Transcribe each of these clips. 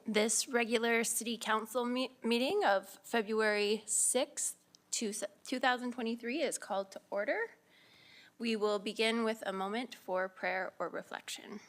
this regular City Council meeting of February 6th, 2023 is called to order. We will begin with a moment for prayer or reflection.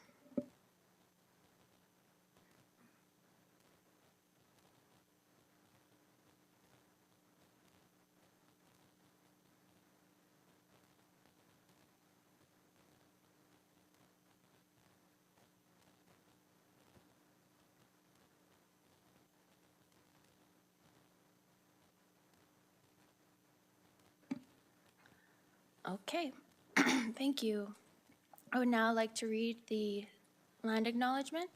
Okay, thank you. I would now like to read the land acknowledgement.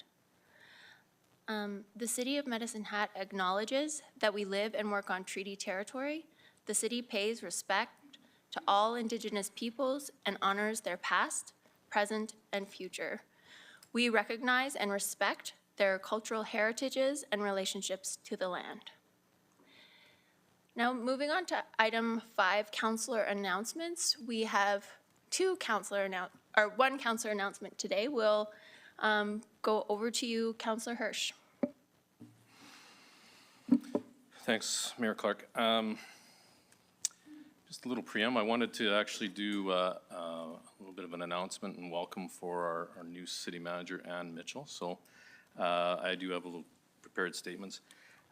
The City of Medicine Hat acknowledges that we live and work on treaty territory. The city pays respect to all Indigenous peoples and honors their past, present, and future. We recognize and respect their cultural heritages and relationships to the land. Now, moving on to item 5, councillor announcements. We have one councillor announcement today. We'll go over to you, Councillor Hirsch. Thanks, Mayor Clark. Just a little preamble. I wanted to actually do a little bit of an announcement and welcome for our new city manager, Ann Mitchell. So I do have a little prepared statements.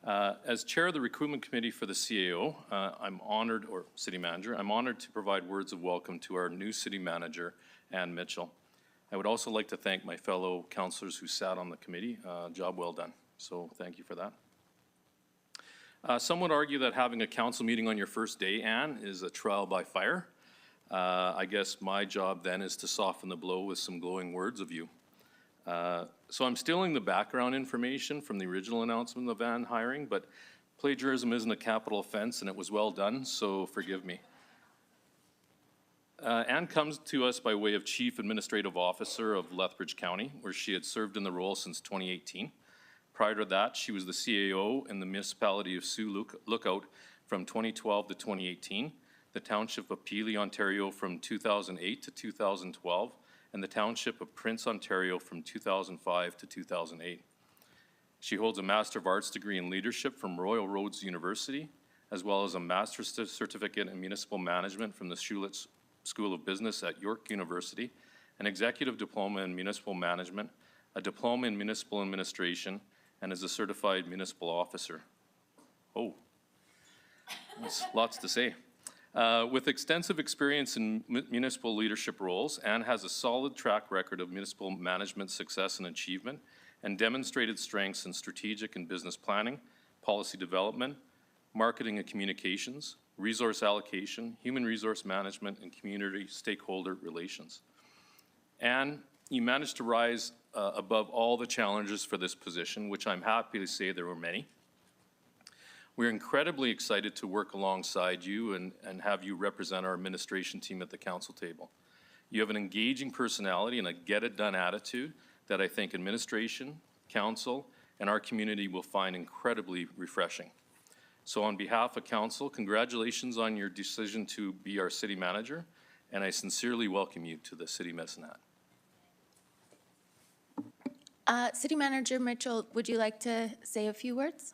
As chair of the recruitment committee for the CAO, I'm honored, or city manager, I'm honored to provide words of welcome to our new city manager, Ann Mitchell. I would also like to thank my fellow councillors who sat on the committee. Job well done. So thank you for that. Some would argue that having a council meeting on your first day, Ann, is a trial by fire. I guess my job then is to soften the blow with some glowing words of you. So I'm stealing the background information from the original announcement of Ann hiring, but plagiarism isn't a capital offense and it was well done, so forgive me. Ann comes to us by way of Chief Administrative Officer of Lethbridge County, where she had served in the role since 2018. Prior to that, she was the CAO in the municipality of Sioux Lookout from 2012 to 2018, the Township of Peely, Ontario from 2008 to 2012, and the Township of Prince, Ontario from 2005 to 2008. She holds a Master of Arts degree in leadership from Royal Roads University, as well as a Master's Certificate in Municipal Management from the Schulich School of Business at York University, an Executive Diploma in Municipal Management, a Diploma in Municipal Administration, and is a Certified Municipal Officer. Oh, that's lots to say. With extensive experience in municipal leadership roles, Ann has a solid track record of municipal management success and achievement, and demonstrated strengths in strategic and business planning, policy development, marketing and communications, resource allocation, human resource management, and community stakeholder relations. Ann, you managed to rise above all the challenges for this position, which I'm happy to say there were many. We're incredibly excited to work alongside you and have you represent our administration team at the council table. You have an engaging personality and a get-it-done attitude that I think administration, council, and our community will find incredibly refreshing. So on behalf of council, congratulations on your decision to be our city manager, and I sincerely welcome you to the City of Medicine Hat. City Manager Mitchell, would you like to say a few words?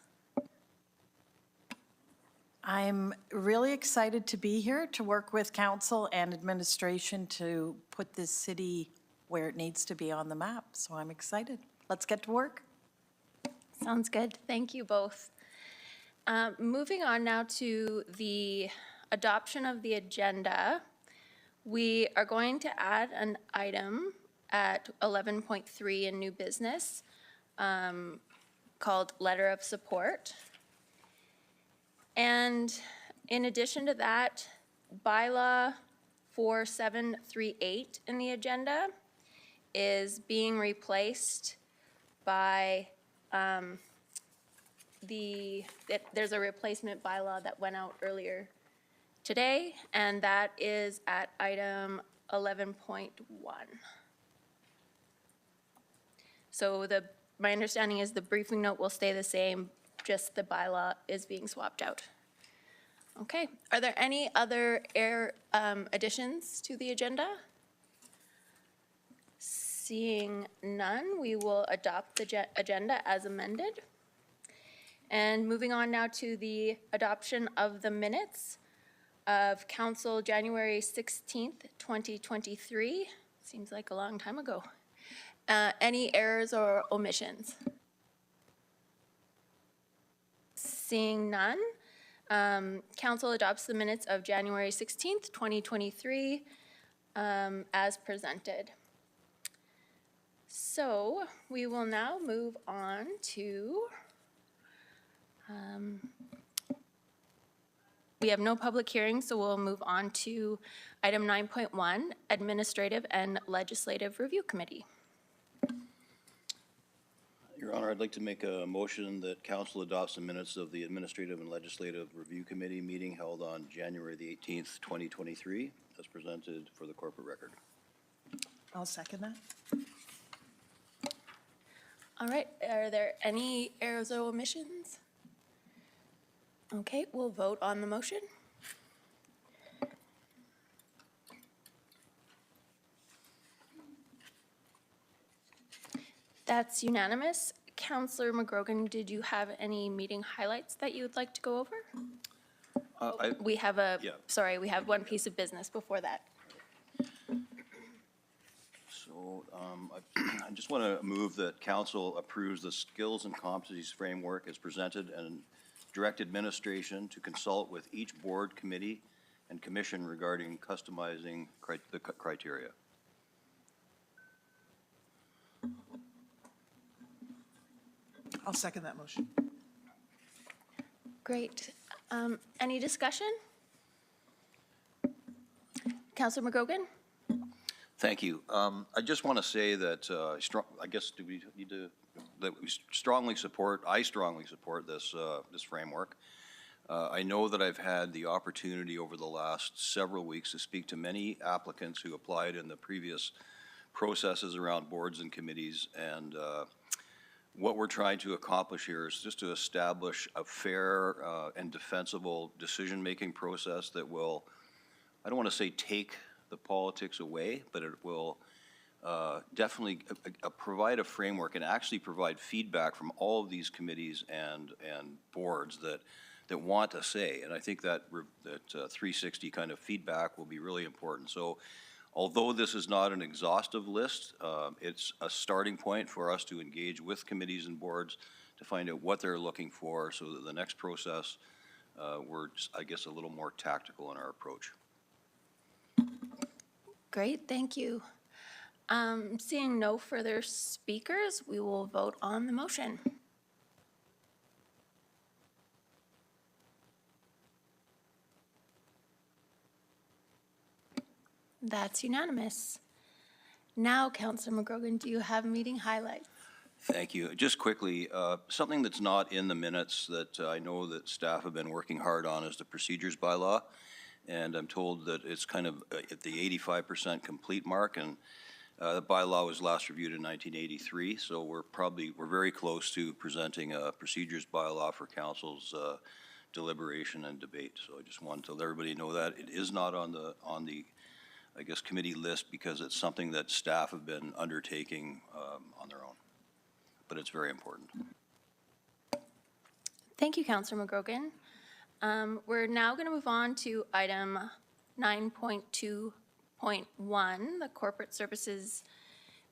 I'm really excited to be here to work with council and administration to put this city where it needs to be on the map. So I'm excited. Let's get to work. Sounds good. Thank you both. Moving on now to the adoption of the agenda. We are going to add an item at 11.3 in new business called Letter of Support. And in addition to that, bylaw 4738 in the agenda is being replaced by there's a replacement bylaw that went out earlier today, and that is at item 11.1. So my understanding is the briefing note will stay the same, just the bylaw is being swapped out. Okay, are there any other additions to the agenda? Seeing none, we will adopt the agenda as amended. And moving on now to the adoption of the minutes of Council January 16th, 2023. Seems like a long time ago. Any errors or omissions? Seeing none, council adopts the minutes of January 16th, 2023 as presented. So we will now move on to, we have no public hearings, so we'll move on to item 9.1, Administrative and Legislative Review Committee. Your Honor, I'd like to make a motion that council adopts the minutes of the Administrative and Legislative Review Committee meeting held on January the 18th, 2023, as presented for the corporate record. I'll second that. All right, are there any errors or omissions? Okay, we'll vote on the motion. That's unanimous. Councillor McGrogan, did you have any meeting highlights that you would like to go over? We have Yeah. sorry, we have one piece of business before that. So I just want to move that council approves the skills and competencies framework as presented and direct administration to consult with each board, committee, and commission regarding customizing the criteria. I'll second that motion. Great. Any discussion? Councillor McGrogan? Thank you. I just want to say that I guess do we need to, that we strongly support, I strongly support this, this framework. I know that I've had the opportunity over the last several weeks to speak to many applicants who applied in the previous processes around boards and committees, and what we're trying to accomplish here is just to establish a fair and defensible decision-making process that will, I don't want to say take the politics away, but it will definitely provide a framework and actually provide feedback from all of these committees and boards that want a say. And I think that 360 kind of feedback will be really important. So although this is not an exhaustive list, it's a starting point for us to engage with committees and boards to find out what they're looking for, so that the next process, we're, I guess, a little more tactical in our approach. Great, thank you. Seeing no further speakers, we will vote on the motion. That's unanimous. Now, Councillor McGrogan, do you have meeting highlights? Thank you. Just quickly, something that's not in the minutes that I know that staff have been working hard on is the procedures bylaw. And I'm told that it's kind of at the 85% complete mark, and the bylaw was last reviewed in 1983, so we're very close to presenting a procedures bylaw for council's deliberation and debate. So I just wanted to let everybody know that it is not on the I guess committee list, because it's something that staff have been undertaking on their own, but it's very important. Thank you, Councillor McGrogan. We're now going to move on to item 9.2.1, the Corporate Services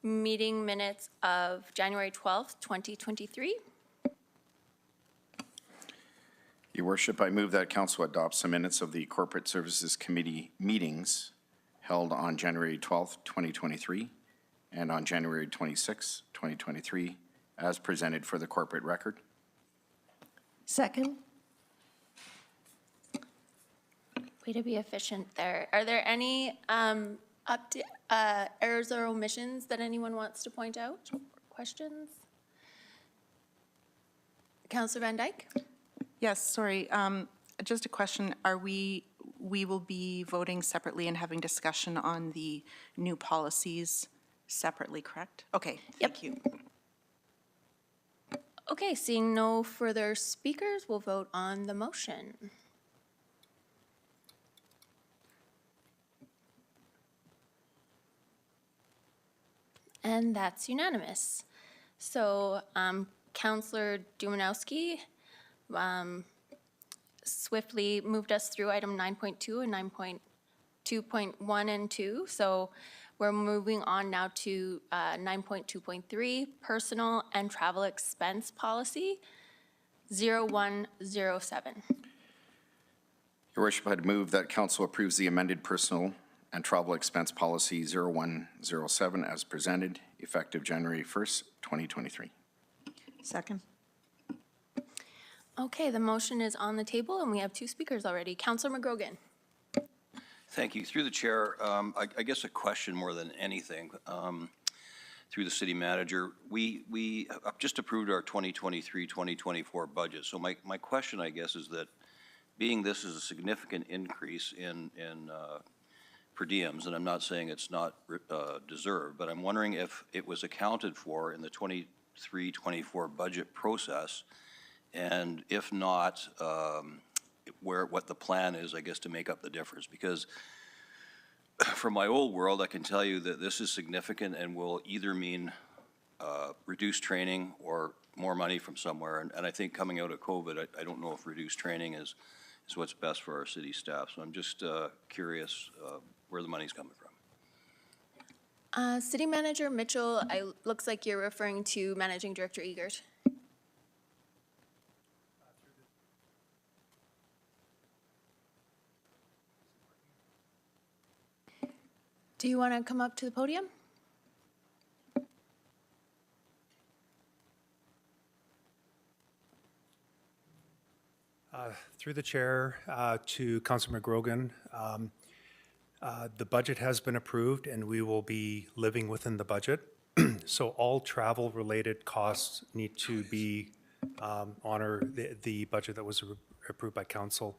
Meeting Minutes of January 12th, 2023. Your Worship, I move that Council adopts the minutes of the Corporate Services Committee meetings held on January 12th, 2023, and on January 26th, 2023, as presented for the corporate record. Second. Way to be efficient there. Are there any errors or omissions that anyone wants to point out? Questions? Councillor Van Dyke? Yes, sorry, just a question. We will be voting separately and having discussion on the new policies separately, correct? Okay, thank you. Okay, seeing no further speakers, we'll vote on the motion. And that's unanimous. So Counselor Dumanowski swiftly moved us through item 9.2 and 9.2.1 and 2. So we're moving on now to 9.2.3, personal and travel expense policy, 0107. Your worship, I'd move that council approves the amended personal and travel expense policy 0107 as presented, effective January 1st, 2023. Second. Okay, the motion is on the table and we have two speakers already. Councillor McGrogan. Thank you. Through the chair, I guess a question more than anything, through the city manager. We just approved our 2023-2024 budget. So my question, I guess, is that being this is a significant increase in per diems, and I'm not saying it's not deserved, but I'm wondering if it was accounted for in the 23-24 budget process, and if not, what the plan is, I guess, to make up the difference. Because from my old world, I can tell you that this is significant and will either mean reduced training or more money from somewhere. And I think coming out of COVID, I don't know if reduced training is what's best for our city staff. So I'm just curious where the money's coming from. City Manager Mitchell, looks like you're referring to Managing Director Egert. Do you want to come up to the podium? Through the chair to Councilor McGrogan, the budget has been approved and we will be living within the budget. So all travel-related costs need to be honor the budget that was approved by council.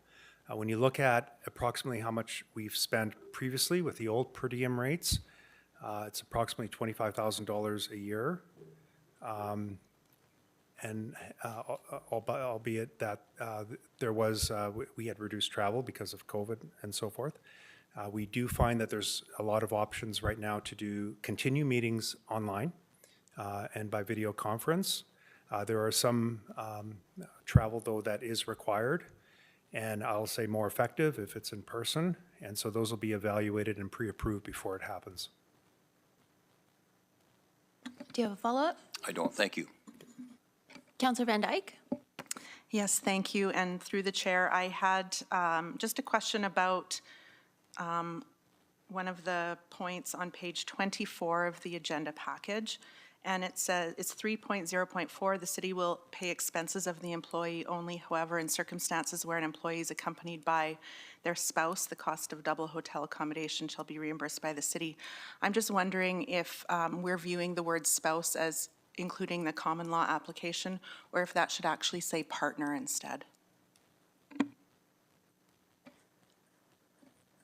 When you look at approximately how much we've spent previously with the old per diem rates, it's approximately $25,000 a year. And albeit that we had reduced travel because of COVID and so forth. We do find that there's a lot of options right now to continue meetings online and by video conference. There are some travel, though, that is required, and I'll say more effective if it's in person, and so those will be evaluated and pre-approved before it happens. Do you have a follow-up? I don't. Thank you. Councillor Van Dyke? Yes, thank you. And through the chair, I had just a question about one of the points on page 24 of the agenda package. And it says, it's 3.0.4, the city will pay expenses of the employee only. However, in circumstances where an employee is accompanied by their spouse, the cost of double hotel accommodation shall be reimbursed by the city. I'm just wondering if we're viewing the word spouse as including the common law application, or if that should actually say partner instead.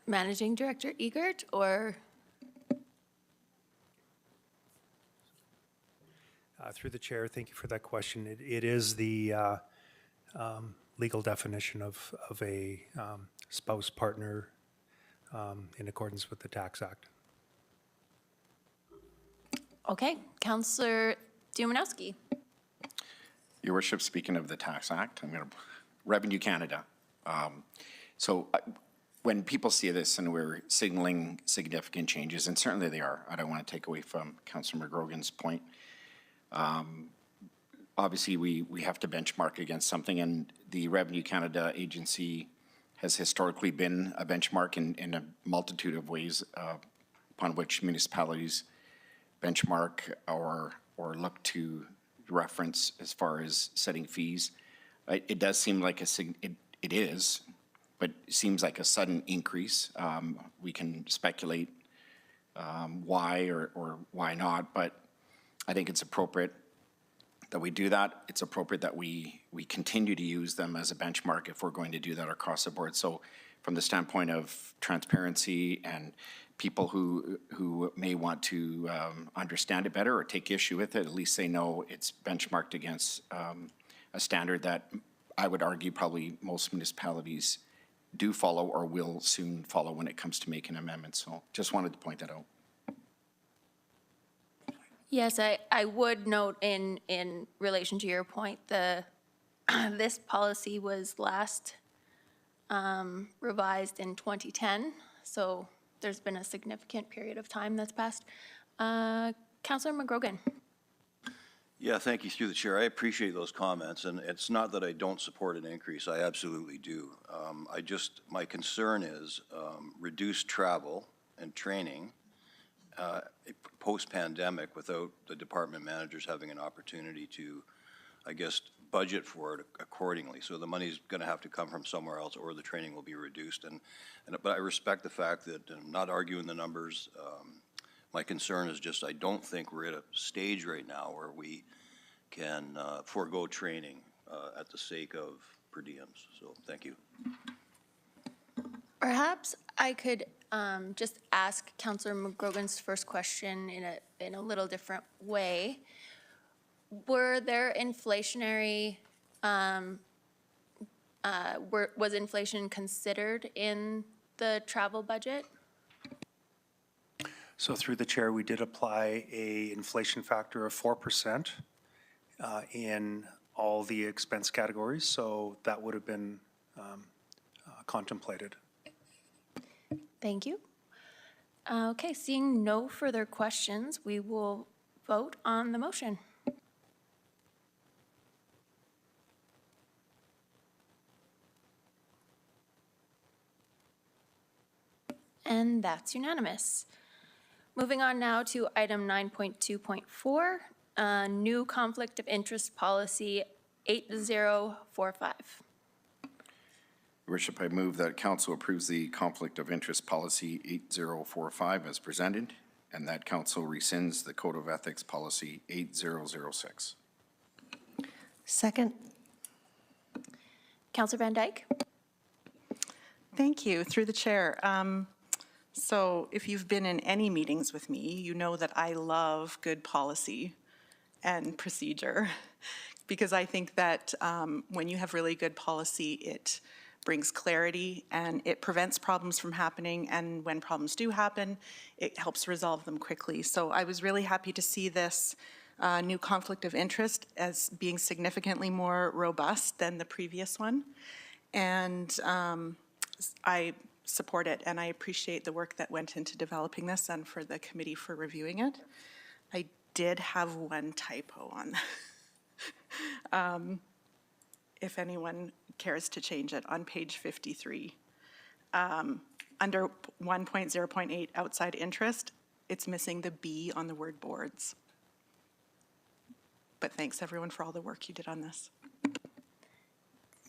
Managing Director Egert, or? Through the chair, thank you for that question. It is the legal definition of a spouse partner in accordance with the Tax Act. Okay, Councillor Dumanowski. Your worship, speaking of the Tax Act, I'm going to Revenue Canada. When people see this and we're signaling significant changes, and certainly they are, I don't want to take away from Councillor McGrogan's point. Obviously, we have to benchmark against something, and the Revenue Canada agency has historically been a benchmark in a multitude of ways upon which municipalities benchmark or look to reference as far as setting fees. It does seem like it is, but it seems like a sudden increase. We can speculate why or why not, but I think it's appropriate that we do that. It's appropriate that we continue to use them as a benchmark if we're going to do that across the board. So from the standpoint of transparency and people who may want to understand it better or take issue with it, at least they know it's benchmarked against a standard that I would argue probably most municipalities do follow or will soon follow when it comes to making amendments. So just wanted to point that out. Yes, I would note in relation to your point, this policy was last revised in 2010, so there's been a significant period of time that's passed. Councillor McGrogan. Yeah, thank you through the chair. I appreciate those comments, and it's not that I don't support an increase. I absolutely do. My concern is reduced travel and training post-pandemic without the department managers having an opportunity to, I guess, budget for it accordingly. So the money's going to have to come from somewhere else, or the training will be reduced. But I respect the fact that I'm not arguing the numbers. My concern is just I don't think we're at a stage right now where we can forego training at the sake of per diems. So thank you. Perhaps I could just ask Councillor McGrogan's first question in a little different way. Were there inflationary, was inflation considered in the travel budget? So through the chair, we did apply a inflation factor of 4% in all the expense categories, so that would have been contemplated. Thank you. Okay, seeing no further questions, we will vote on the motion. And that's unanimous. Moving on now to item 9.2.4, new conflict of interest policy 8045. Your worship, I move that council approves the conflict of interest policy 8045 as presented, and that council rescinds the code of ethics policy 8006. Second. Councillor Van Dyke? Thank you. Through the chair. So if you've been in any meetings with me, you know that I love good policy and procedure because I think that when you have really good policy, it brings clarity and it prevents problems from happening. And when problems do happen, it helps resolve them quickly. So I was really happy to see this new conflict of interest as being significantly more robust than the previous one. And I support it, and I appreciate the work that went into developing this and for the committee for reviewing it. I did have one typo on, if anyone cares to change it, on page 53. Under 1.0.8 outside interest, it's missing the B on the word boards. But thanks everyone for all the work you did on this.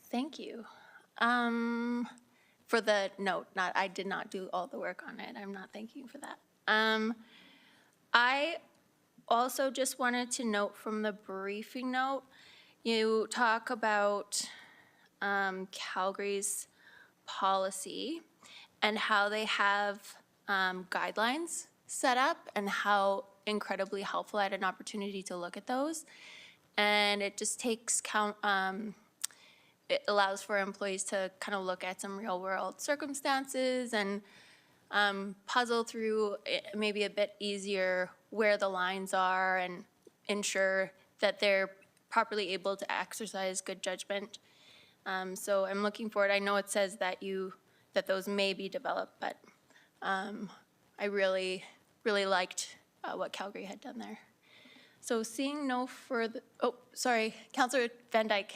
Thank you. For the note, I did not do all the work on it. I'm not thanking you for that. I also just wanted to note from the briefing note, you talk about Calgary's policy and how they have guidelines set up and how incredibly helpful. I had an opportunity to look at those. And it just takes it allows for employees to kind of look at some real world circumstances and puzzle through maybe a bit easier where the lines are and ensure that they're properly able to exercise good judgment. So I'm looking forward. I know it says that that those may be developed, but I really liked what Calgary had done there. So seeing no further, oh, sorry, Councillor Van Dyke.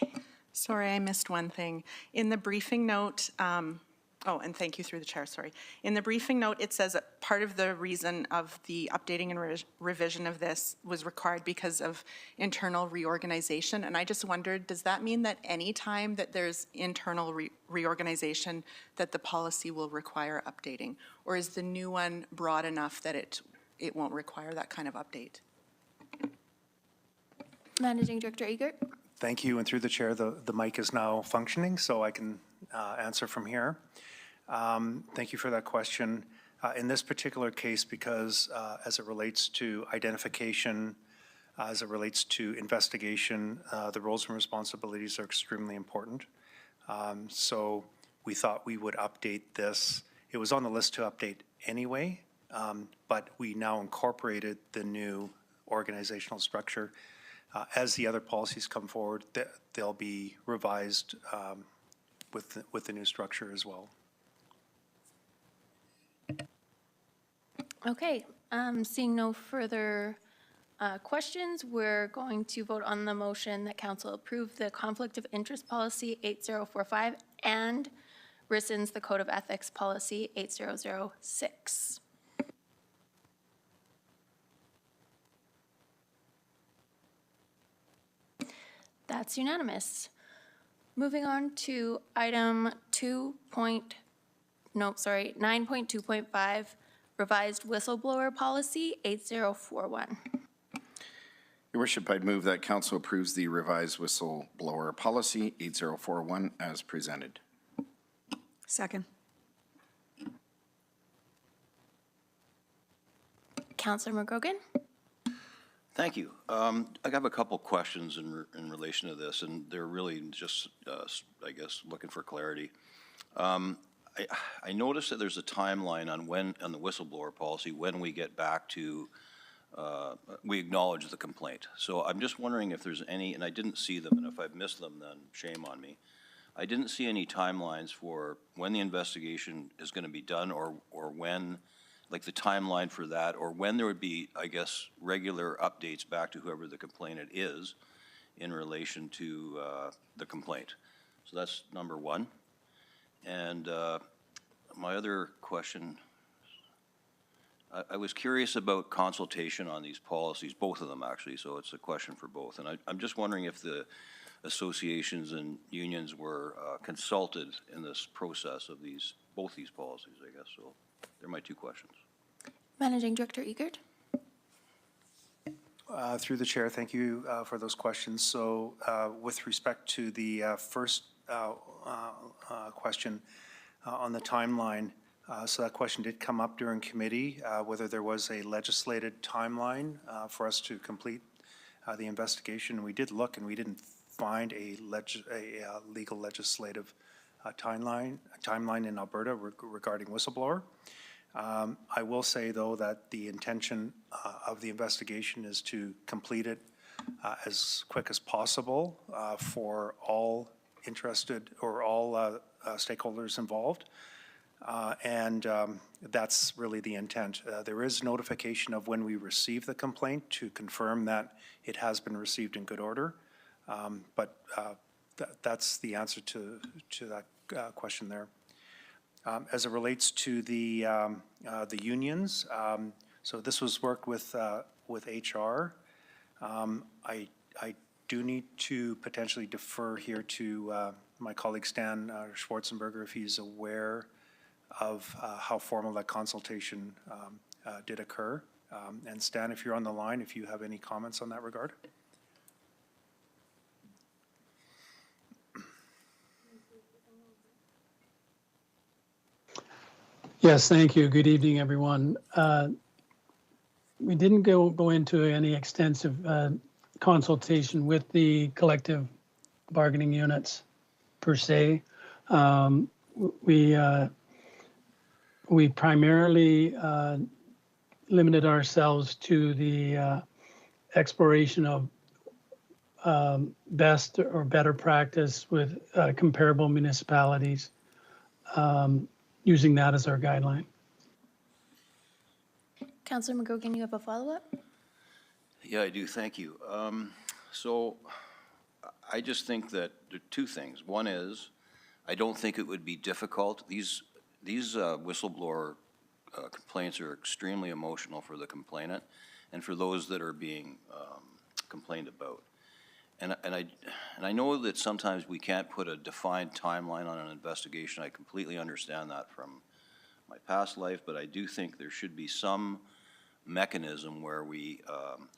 Sorry, I missed one thing. In the briefing note, and thank you through the chair, sorry. In the briefing note, it says that part of the reason of the updating and revision of this was required because of internal reorganization. And I just wondered, does that mean that any time that there's internal reorganization that the policy will require updating? Or is the new one broad enough that it won't require that kind of update? Managing Director Egert. Thank you, and through the chair, the mic is now functioning, so I can answer from here. Thank you for that question. In this particular case, because as it relates to identification, as it relates to investigation, the roles and responsibilities are extremely important. So we thought we would update this. It was on the list to update anyway, but we now incorporated the new organizational structure. As the other policies come forward, they'll be revised with the new structure as well. Okay, seeing no further questions, we're going to vote on the motion that council approve the conflict of interest policy 8045 and rescinds the code of ethics policy 8006. That's unanimous. Moving on to item 9.2.5, revised whistleblower policy 8041. Your worship, I'd move that council approves the revised whistleblower policy 8041 as presented. Second. Councillor McGrogan? Thank you. I have a couple questions in relation to this, and they're really just, I guess, looking for clarity. I noticed that there's a timeline on the whistleblower policy, when we get back to, we acknowledge the complaint. So I'm just wondering if there's any, and I didn't see them, and if I've missed them, then shame on me. I didn't see any timelines for when the investigation is going to be done, or when, like the timeline for that, or when there would be, I guess, regular updates back to whoever the complainant is in relation to the complaint. So that's number one. And my other question, I was curious about consultation on these policies, both of them actually, so it's a question for both. And I'm just wondering if the associations and unions were consulted in this process of both these policies, I guess. So they're my two questions. Managing Director Egert? Through the chair, thank you for those questions. So with respect to the first question on the timeline, so that question did come up during committee, whether there was a legislated timeline for us to complete the investigation. We did look, and we didn't find a legal legislative timeline in Alberta regarding whistleblower. I will say, though, that the intention of the investigation is to complete it as quick as possible for all interested or all stakeholders involved. And that's really the intent. There is notification of when we receive the complaint to confirm that it has been received in good order. But that's the answer to that question there. As it relates to the unions, so this was work with HR. I do need to potentially defer here to my colleague Stan Schwarzenberger if he's aware of how formal that consultation did occur. And Stan, if you're on the line, if you have any comments on that regard. Yes, thank you. Good evening, everyone. We didn't go into any extensive consultation with the collective bargaining units per se. We primarily limited ourselves to the exploration of best or better practice with comparable municipalities, using that as our guideline. Councillor McGrogan, you have a follow-up? Yeah, I do. Thank you. So I just think that there are two things. One is, I don't think it would be difficult. These whistleblower complaints are extremely emotional for the complainant and for those that are being complained about. And I know that sometimes we can't put a defined timeline on an investigation. I completely understand that from my past life, but I do think there should be some mechanism where we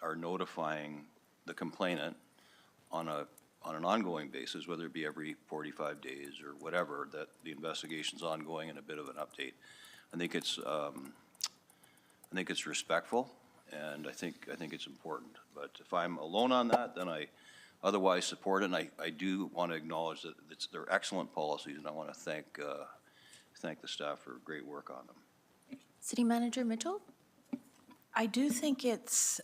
are notifying the complainant on an ongoing basis, whether it be every 45 days or whatever, that the investigation's ongoing and a bit of an update. I think it's respectful, and I think it's important. But if I'm alone on that, then I otherwise support it. And I do want to acknowledge that they're excellent policies, and I want to thank the staff for great work on them. City Manager Mitchell? I do think it's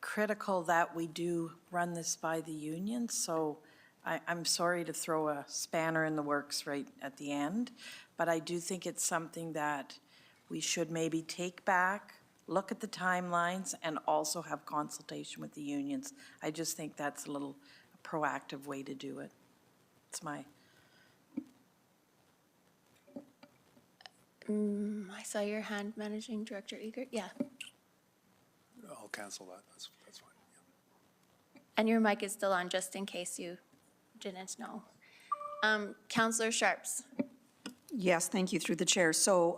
critical that we do run this by the union, so I'm sorry to throw a spanner in the works right at the end, but I do think it's something that we should maybe take back, look at the timelines, and also have consultation with the unions. I just think that's a little proactive way to do it. It's my, I saw your hand, Managing Director Egert. Yeah, I'll cancel that. That's fine. and your mic is still on, just in case you didn't know. Councillor Sharps. Yes, thank you, through the chair. So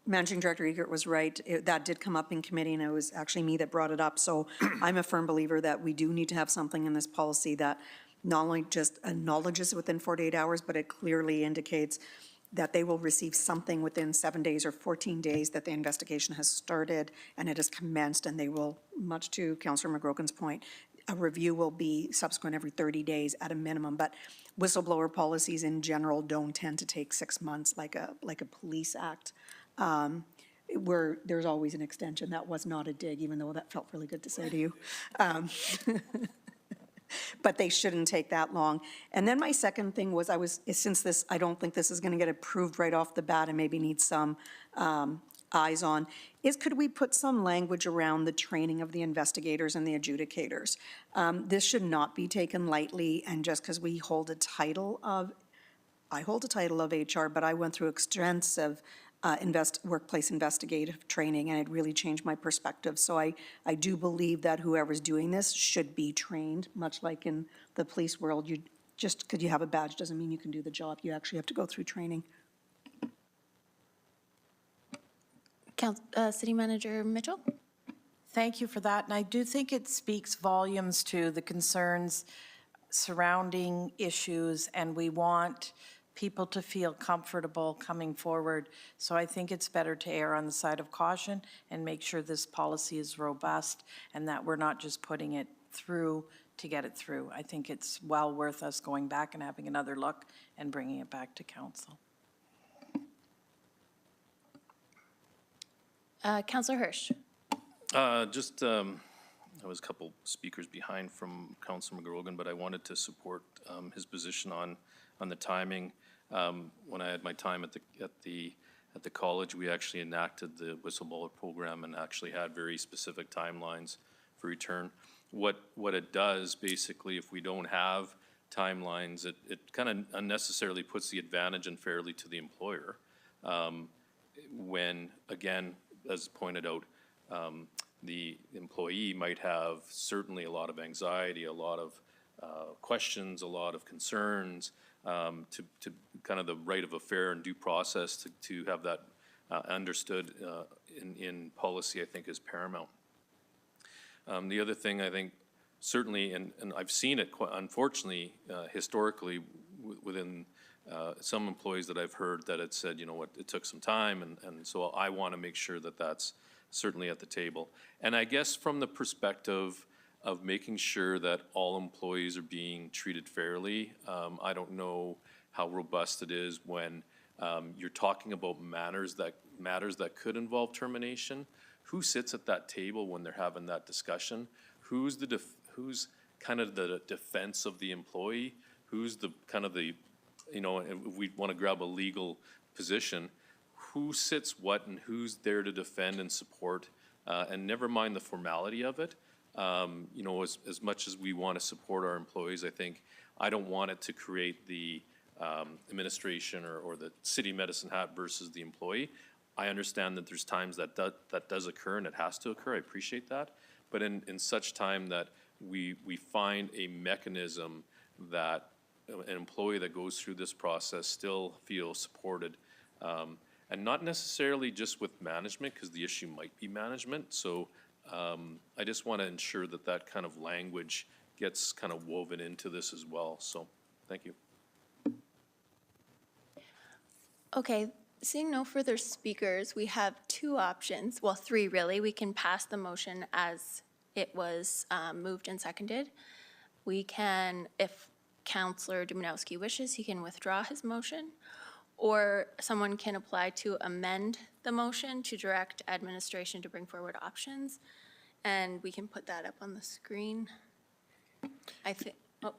Managing Director Egert was right. That did come up in committee, and it was actually me that brought it up. So I'm a firm believer that we do need to have something in this policy that not only just acknowledges within 48 hours, but it clearly indicates that they will receive something within 7 days or 14 days that the investigation has started and it has commenced, and they will, much to Councillor McGrogan's point, a review will be subsequent every 30 days at a minimum. But whistleblower policies in general don't tend to take 6 months like a police act. Where there's always an extension. That was not a dig, even though that felt really good to say to you. But they shouldn't take that long. And then my second thing was since this, I don't think this is going to get approved right off the bat and maybe needs some eyes on, is could we put some language around the training of the investigators and the adjudicators? This should not be taken lightly, and just because we hold a title of, I hold a title of HR, but I went through extensive workplace investigative training, and it really changed my perspective. So I do believe that whoever's doing this should be trained, much like in the police world. You just because you have a badge doesn't mean you can do the job. You actually have to go through training. City Manager Mitchell. thank you for that. And I do think it speaks volumes to the concerns surrounding issues, and we want people to feel comfortable coming forward. So I think it's better to err on the side of caution and make sure this policy is robust and that we're not just putting it through to get it through. I think it's well worth us going back and having another look and bringing it back to council. Councillor Hirsch. I was a couple speakers behind from Councillor McGrogan, but I wanted to support his position on the timing. When I had my time at the college, we actually enacted the whistleblower program and actually had very specific timelines for return. What it does, basically, if we don't have timelines, it kind of unnecessarily puts the advantage unfairly to the employer. When, again, as pointed out, the employee might have certainly a lot of anxiety, a lot of questions, a lot of concerns, to kind of the right of a fair and due process to have that understood in policy, I think, is paramount. The other thing I think certainly, and I've seen it unfortunately historically within some employees that I've heard that it said, you know what, it took some time, and so I want to make sure that that's certainly at the table. And I guess from the perspective of making sure that all employees are being treated fairly, I don't know how robust it is when you're talking about matters that could involve termination. Who sits at that table when they're having that discussion? Who's kind of the defense of the employee? Who's the kind of the, you know, if we want to grab a legal position, who sits what and who's there to defend and support, and never mind the formality of it. You know, as much as we want to support our employees, I think I don't want it to create the administration or the city Medicine Hat versus the employee. I understand that there's times that does occur and it has to occur. I appreciate that. But in such time that we find a mechanism that an employee that goes through this process still feels supported, and not necessarily just with management, because the issue might be management. So I just want to ensure that that kind of language gets kind of woven into this as well. So thank you. Okay, seeing no further speakers, we have two options, well, three really. We can pass the motion as it was moved and seconded. We can, if Councillor Dumanowski wishes, he can withdraw his motion, or someone can apply to amend the motion to direct administration to bring forward options. and we can put that up on the screen. I think, oh,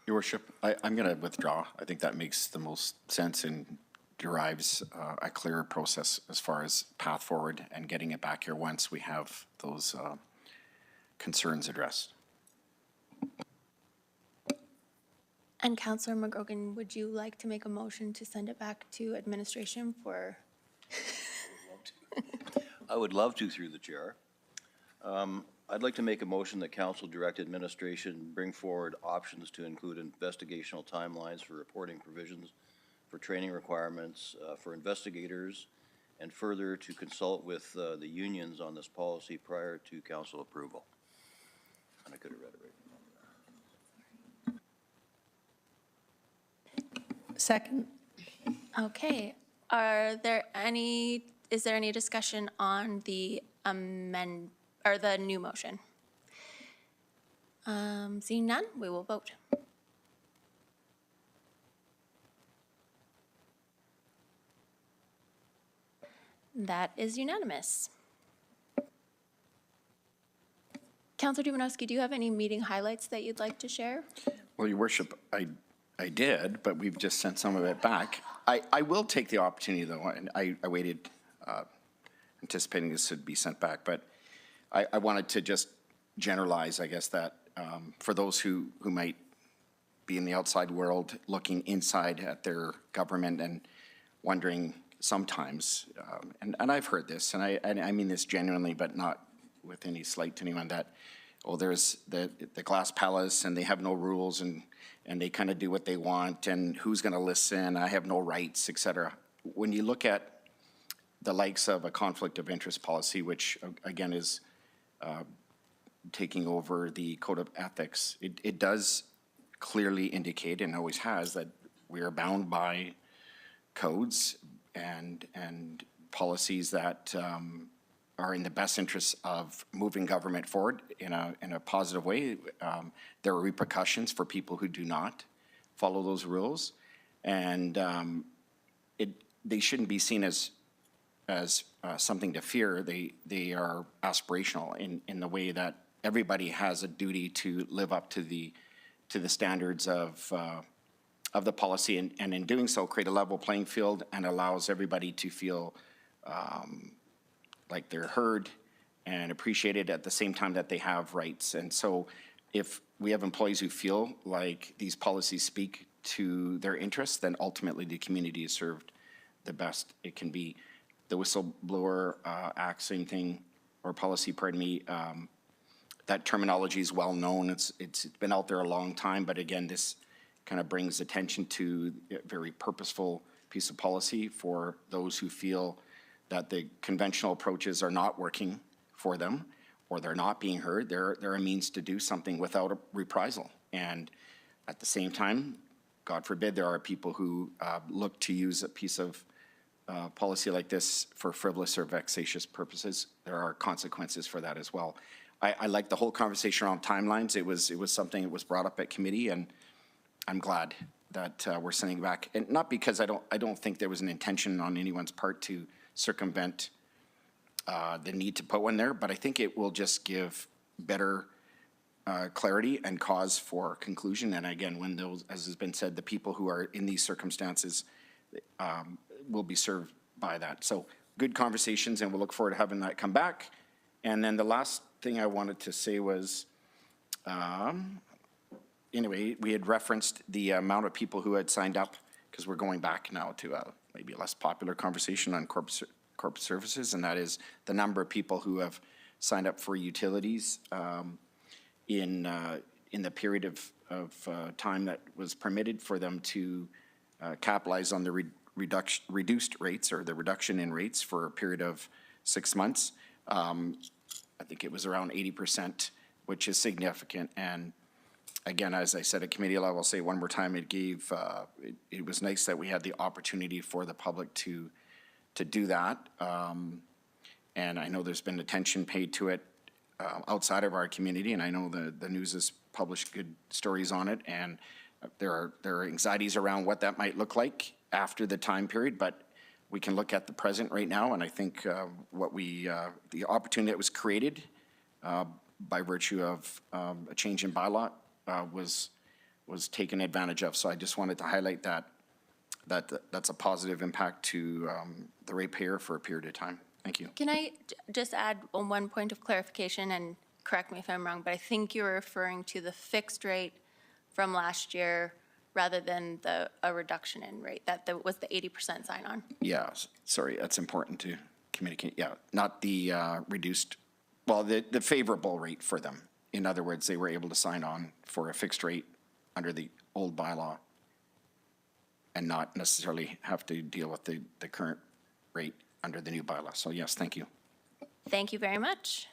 Your worship, I'm going to withdraw. I think that makes the most sense and derives a clearer process as far as path forward and getting it back here once we have those concerns addressed. and Councillor McGrogan, would you like to make a motion to send it back to administration for? I would love to through the chair. I'd like to make a motion that council direct administration bring forward options to include investigational timelines for reporting provisions, for training requirements, for investigators, and further to consult with the unions on this policy prior to council approval. And I could have read it right. Second. Okay, is there any discussion on the the new motion? Seeing none, we will vote. That is unanimous. Councillor Dumanowski, do you have any meeting highlights that you'd like to share? Well, Your Worship, I did, but we've just sent some of it back. I will take the opportunity, though, and I waited, anticipating this would be sent back, but I wanted to just generalize, I guess, that for those who might be in the outside world looking inside at their government and wondering sometimes, and I've heard this, and I mean this genuinely, but not with any slight to anyone, that, oh, there's the glass palace and they have no rules and they kind of do what they want and who's going to listen, I have no rights, et cetera. When you look at the likes of a conflict of interest policy, which again is taking over the code of ethics, it does clearly indicate and always has that we are bound by codes and policies that are in the best interests of moving government forward in a positive way. There are repercussions for people who do not follow those rules, and they shouldn't be seen as something to fear. They are aspirational in the way that everybody has a duty to live up to the standards of the policy, and in doing so, create a level playing field and allows everybody to feel like they're heard and appreciated at the same time that they have rights. And so if we have employees who feel like these policies speak to their interests, then ultimately the community is served the best it can be. The Whistleblower Act, same thing, or policy, pardon me, that terminology is well known. It's been out there a long time, but again, this kind of brings attention to a very purposeful piece of policy for those who feel that the conventional approaches are not working for them or they're not being heard. They're a means to do something without a reprisal. And at the same time, God forbid, there are people who look to use a piece of policy like this for frivolous or vexatious purposes. There are consequences for that as well. I like the whole conversation around timelines. It was something that was brought up at committee, and I'm glad that we're sending back. And not because I don't think there was an intention on anyone's part to circumvent the need to put one there, but I think it will just give better clarity and cause for conclusion. And again, when those, as has been said, the people who are in these circumstances will be served by that. So good conversations, and we'll look forward to having that come back. And then the last thing I wanted to say was, anyway, we had referenced the amount of people who had signed up, because we're going back now to maybe a less popular conversation on corporate services, and that is the number of people who have signed up for utilities in the period of time that was permitted for them to capitalize on the reduced rates, or the reduction in rates, for a period of 6 months. I think it was around 80%, which is significant. And again, as I said at committee level, I'll say one more time, it was nice that we had the opportunity for the public to do that. And I know there's been attention paid to it outside of our community, and I know the news has published good stories on it, and there are anxieties around what that might look like after the time period, but we can look at the present right now, and I think the opportunity that was created by virtue of a change in bylaw was taken advantage of. So I just wanted to highlight that's a positive impact to the ratepayer for a period of time. Thank you. Can I just add one point of clarification, and correct me if I'm wrong, but I think you're referring to the fixed rate from last year rather than a reduction in rate, that was the 80% sign-on. Yeah, sorry, that's important to communicate. Yeah, not the reduced, well, the favorable rate for them. In other words, they were able to sign on for a fixed rate under the old bylaw and not necessarily have to deal with the current rate under the new bylaw. So yes, thank you. Thank you very much.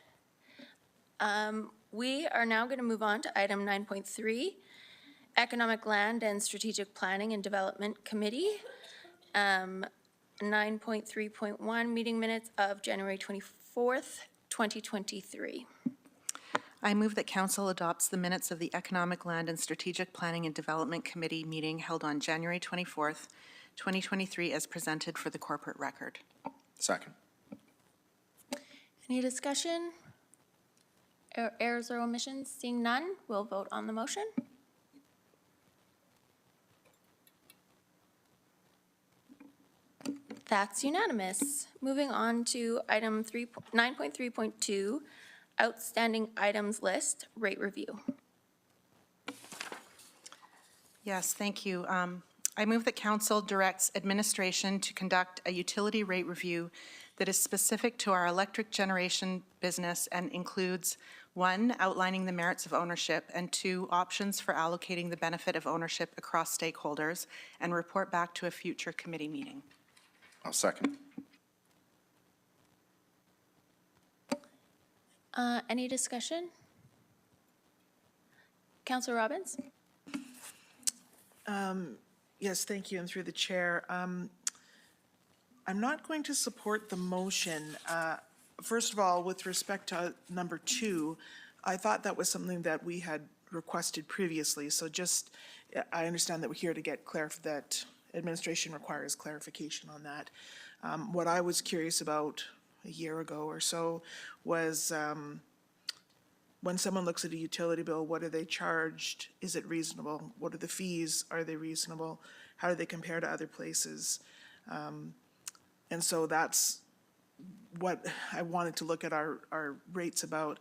We are now going to move on to item 9.3, Economic Land and Strategic Planning and Development Committee. 9.3.1, meeting minutes of January 24th, 2023. I move that council adopts the minutes of the Economic Land and Strategic Planning and Development Committee meeting held on January 24th, 2023 as presented for the corporate record. Second. Any discussion? Errors or omissions? Seeing none, we'll vote on the motion. That's unanimous. Moving on to item 9.3.2, outstanding items list, rate review. Yes, thank you. I move that council directs administration to conduct a utility rate review that is specific to our electric generation business and includes 1, outlining the merits of ownership, and 2, options for allocating the benefit of ownership across stakeholders, and report back to a future committee meeting. I'll second. Any discussion? Councillor Robbins? Yes, thank you, and through the chair. I'm not going to support the motion. First of all, with respect to number 2, I thought that was something that we had requested previously. So just, I understand that we're here to get that administration requires clarification on that. What I was curious about a year ago or so was when someone looks at a utility bill, what are they charged? Is it reasonable? What are the fees? Are they reasonable? How do they compare to other places? And so that's what I wanted to look at our rates about.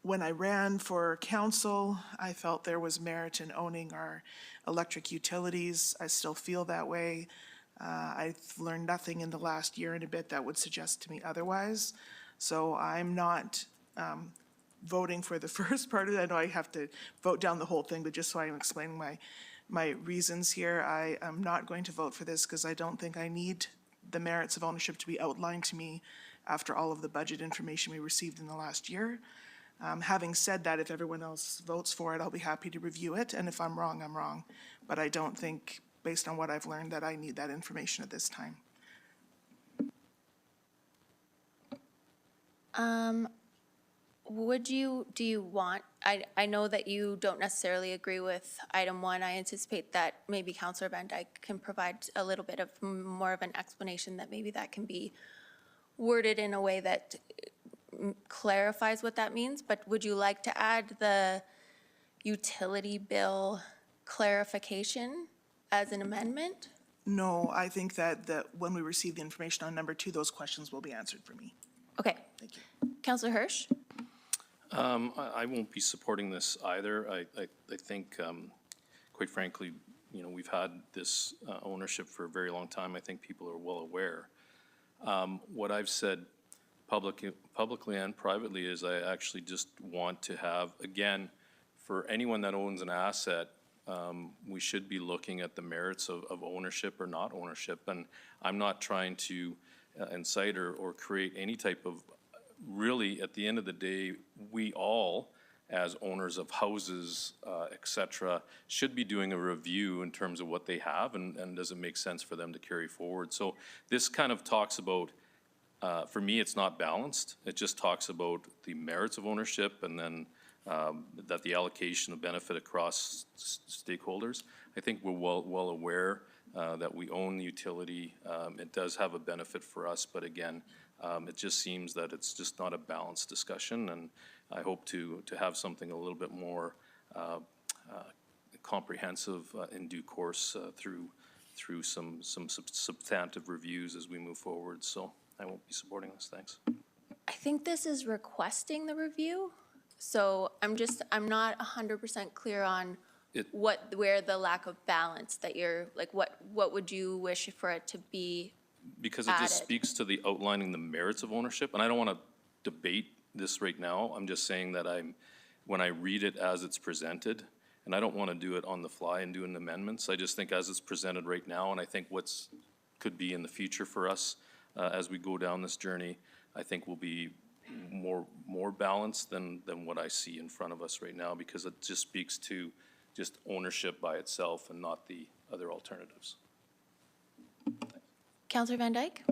When I ran for council, I felt there was merit in owning our electric utilities. I still feel that way. I've learned nothing in the last year and a bit that would suggest to me otherwise. So I'm not voting for the first part of it. I know I have to vote down the whole thing, but just so I'm explaining my reasons here, I am not going to vote for this because I don't think I need the merits of ownership to be outlined to me after all of the budget information we received in the last year. Having said that, if everyone else votes for it, I'll be happy to review it, and if I'm wrong, I'm wrong. But I don't think, based on what I've learned, that I need that information at this time. Do you want, I know that you don't necessarily agree with item 1. I anticipate that maybe Councillor Van Dyke can provide a little bit of more of an explanation, that maybe that can be worded in a way that clarifies what that means. But would you like to add the utility bill clarification as an amendment? No, I think that when we receive the information on number 2, those questions will be answered for me. Okay. Thank you. Councillor Hirsch? I won't be supporting this either. I think, quite frankly, you know, we've had this ownership for a very long time. I think people are well aware. What I've said publicly and privately is I actually just want to have, again, for anyone that owns an asset, we should be looking at the merits of ownership or not ownership. And I'm not trying to incite or create any type of, really, at the end of the day, we all, as owners of houses, et cetera, should be doing a review in terms of what they have and does it make sense for them to carry forward. So this kind of talks about, for me, it's not balanced. It just talks about the merits of ownership and then that the allocation of benefit across stakeholders. I think we're well aware that we own the utility. It does have a benefit for us, but again, It just seems that it's just not a balanced discussion, and I hope to have something a little bit more comprehensive in due course through some substantive reviews as we move forward. So I won't be supporting this. Thanks. I think this is requesting the review, so I'm not 100% clear on where the lack of balance that you're, like, what would you wish for it to be? Because it just speaks to the outlining the merits of ownership, and I don't want to debate this right now. I'm just saying that when I read it as it's presented, and I don't want to do it on the fly and doing amendments, I just think as it's presented right now, and I think could be in the future for us as we go down this journey, I think will be more balanced than what I see in front of us right now, because it just speaks to just ownership by itself and not the other alternatives. Councillor Van Dyke?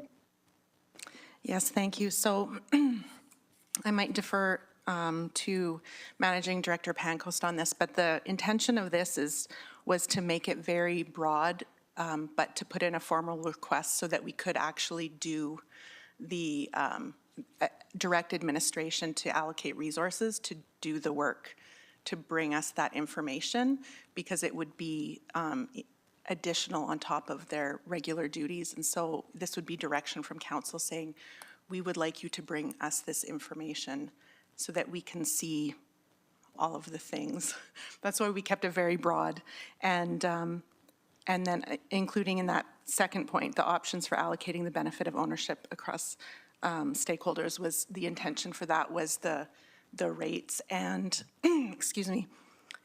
Yes, thank you. So I might defer to Managing Director Pancoast on this, but the intention of this was to make it very broad, but to put in a formal request so that we could actually do the direct administration to allocate resources to do the work, to bring us that information, because it would be additional on top of their regular duties. And so this would be direction from council saying, we would like you to bring us this information so that we can see all of the things. That's why we kept it very broad. And then including in that second point, the options for allocating the benefit of ownership across stakeholders, was the intention for that was the rates and, excuse me,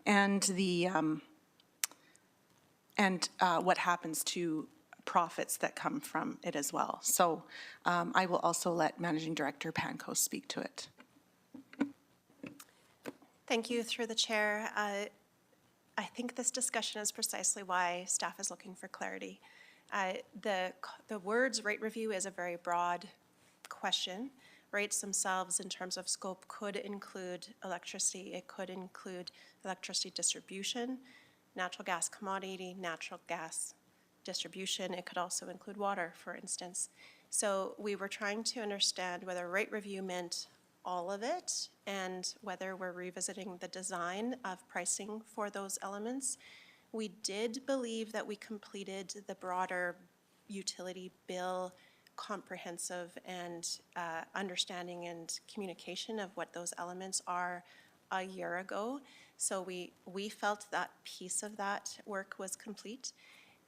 and the, what happens to profits that come from it as well. So I will also let Managing Director Pancoast speak to it. Thank you, through the chair. I think this discussion is precisely why staff is looking for clarity. The words rate review is a very broad question. Rates themselves in terms of scope could include electricity. It could include electricity distribution, natural gas commodity, natural gas distribution. It could also include water, for instance. So we were trying to understand whether rate review meant all of it and whether we're revisiting the design of pricing for those elements. We did believe that we completed the broader utility bill comprehensive and understanding and communication of what those elements are a year ago. So we felt that piece of that work was complete.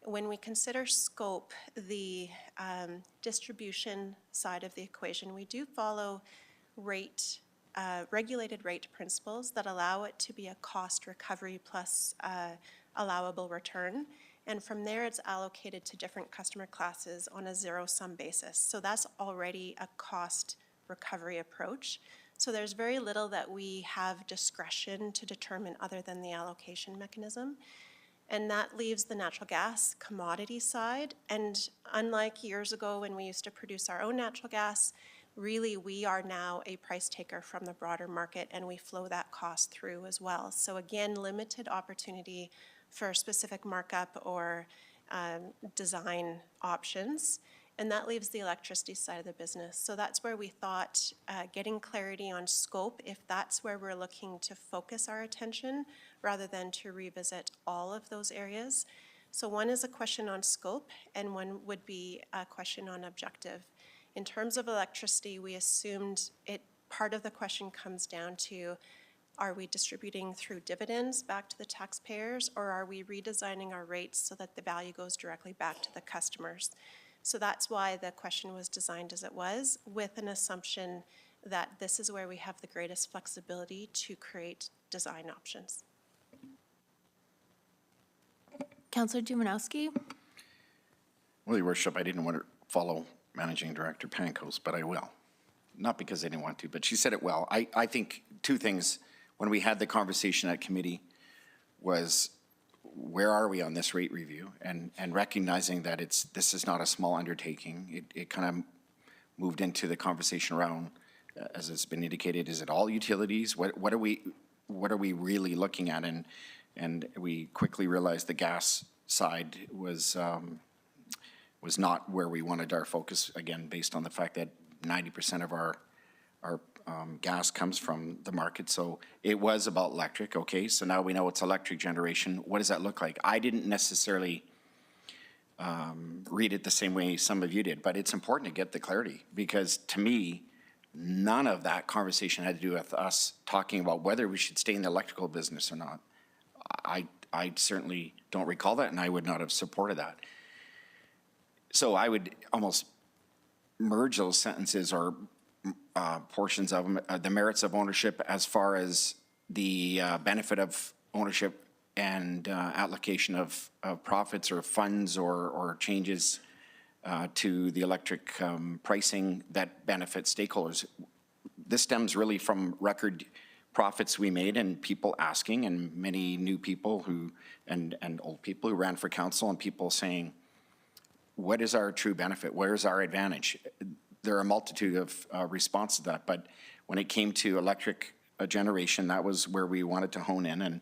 When we consider scope, the distribution side of the equation, we do follow regulated rate principles that allow it to be a cost recovery plus allowable return. And from there, it's allocated to different customer classes on a zero-sum basis. So that's already a cost recovery approach. So there's very little that we have discretion to determine other than the allocation mechanism. And that leaves the natural gas commodity side. And unlike years ago when we used to produce our own natural gas, really we are now a price taker from the broader market, and we flow that cost through as well. So again, limited opportunity for specific markup or design options. And that leaves the electricity side of the business. So that's where we thought getting clarity on scope, if that's where we're looking to focus our attention rather than to revisit all of those areas. So one is a question on scope and one would be a question on objective. In terms of electricity, we assumed part of the question comes down to, are we distributing through dividends back to the taxpayers, or are we redesigning our rates so that the value goes directly back to the customers? So that's why the question was designed as it was, with an assumption that this is where we have the greatest flexibility to create design options. Councillor Dumanowski? Well, Your Worship, I didn't want to follow Managing Director Pancoast, but I will. Not because I didn't want to, but she said it well. I think two things when we had the conversation at committee was, where are we on this rate review? And recognizing that this is not a small undertaking. It kind of moved into the conversation around, as it's been indicated, is it all utilities? What are we really looking at? And we quickly realized the gas side was not where we wanted our focus, again, based on the fact that 90% of our gas comes from the market. So it was about electric. Okay, so now we know it's electric generation. What does that look like? I didn't necessarily read it the same way some of you did, but it's important to get the clarity, because to me, none of that conversation had to do with us talking about whether we should stay in the electrical business or not. I certainly don't recall that, and I would not have supported that. So I would almost merge those sentences or portions of them, the merits of ownership as far as the benefit of ownership and allocation of profits or funds or changes to the electric pricing that benefit stakeholders. This stems really from record profits we made and people asking, and many new people who, and old people who ran for council, and people saying, what is our true benefit? Where is our advantage? There are a multitude of responses to that, but when it came to electric generation, that was where we wanted to hone in,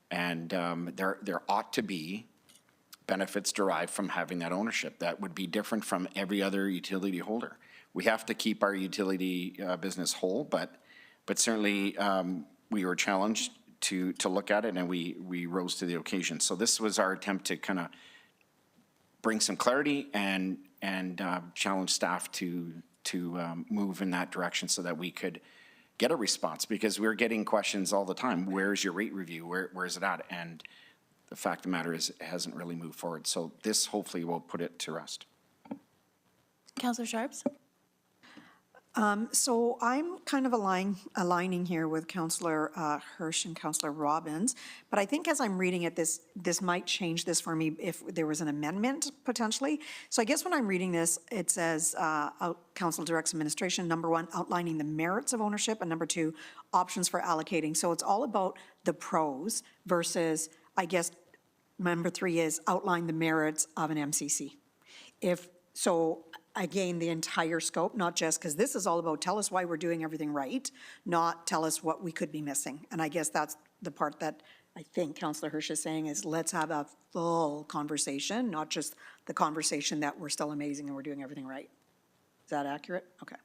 and there ought to be benefits derived from having that ownership that would be different from every other utility holder. We have to keep our utility business whole, but certainly we were challenged to look at it, and we rose to the occasion. So this was our attempt to kind of bring some clarity and challenge staff to move in that direction so that we could get a response, because we're getting questions all the time. Where's your rate review? Where is it at? And the fact of the matter is it hasn't really moved forward. So this hopefully will put it to rest. Councillor Sharps? So I'm kind of aligning here with Councillor Hirsch and Councillor Robbins, but I think as I'm reading it, this might change this for me if there was an amendment potentially. So I guess when I'm reading this, it says Council directs administration, number 1, outlining the merits of ownership, and number 2, options for allocating. So it's all about the pros versus, I guess, number 3 is outline the merits of an MCC. Again, the entire scope, not just, because this is all about tell us why we're doing everything right, not tell us what we could be missing. And I guess that's the part that I think Councillor Hirsch is saying is let's have a full conversation, not just the conversation that we're still amazing and we're doing everything right. Is that accurate? Okay.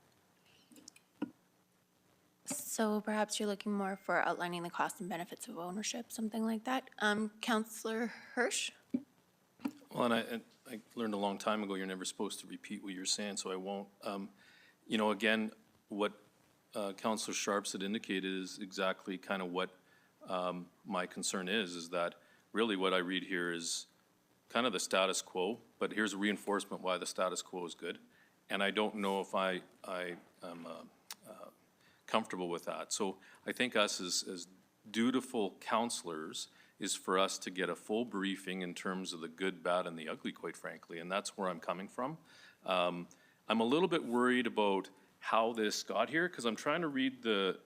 So perhaps you're looking more for outlining the costs and benefits of ownership, something like that. Councillor Hirsch? Well, and I learned a long time ago, you're never supposed to repeat what you're saying, so I won't. You know, again, what Councillor Sharps had indicated is exactly kind of what my concern is that really what I read here is kind of the status quo, but here's a reinforcement why the status quo is good. And I don't know if I am comfortable with that. So I think us as dutiful councillors is for us to get a full briefing in terms of the good, bad, and the ugly, quite frankly, and that's where I'm coming from. I'm a little bit worried about how this got here, because I'm trying to read the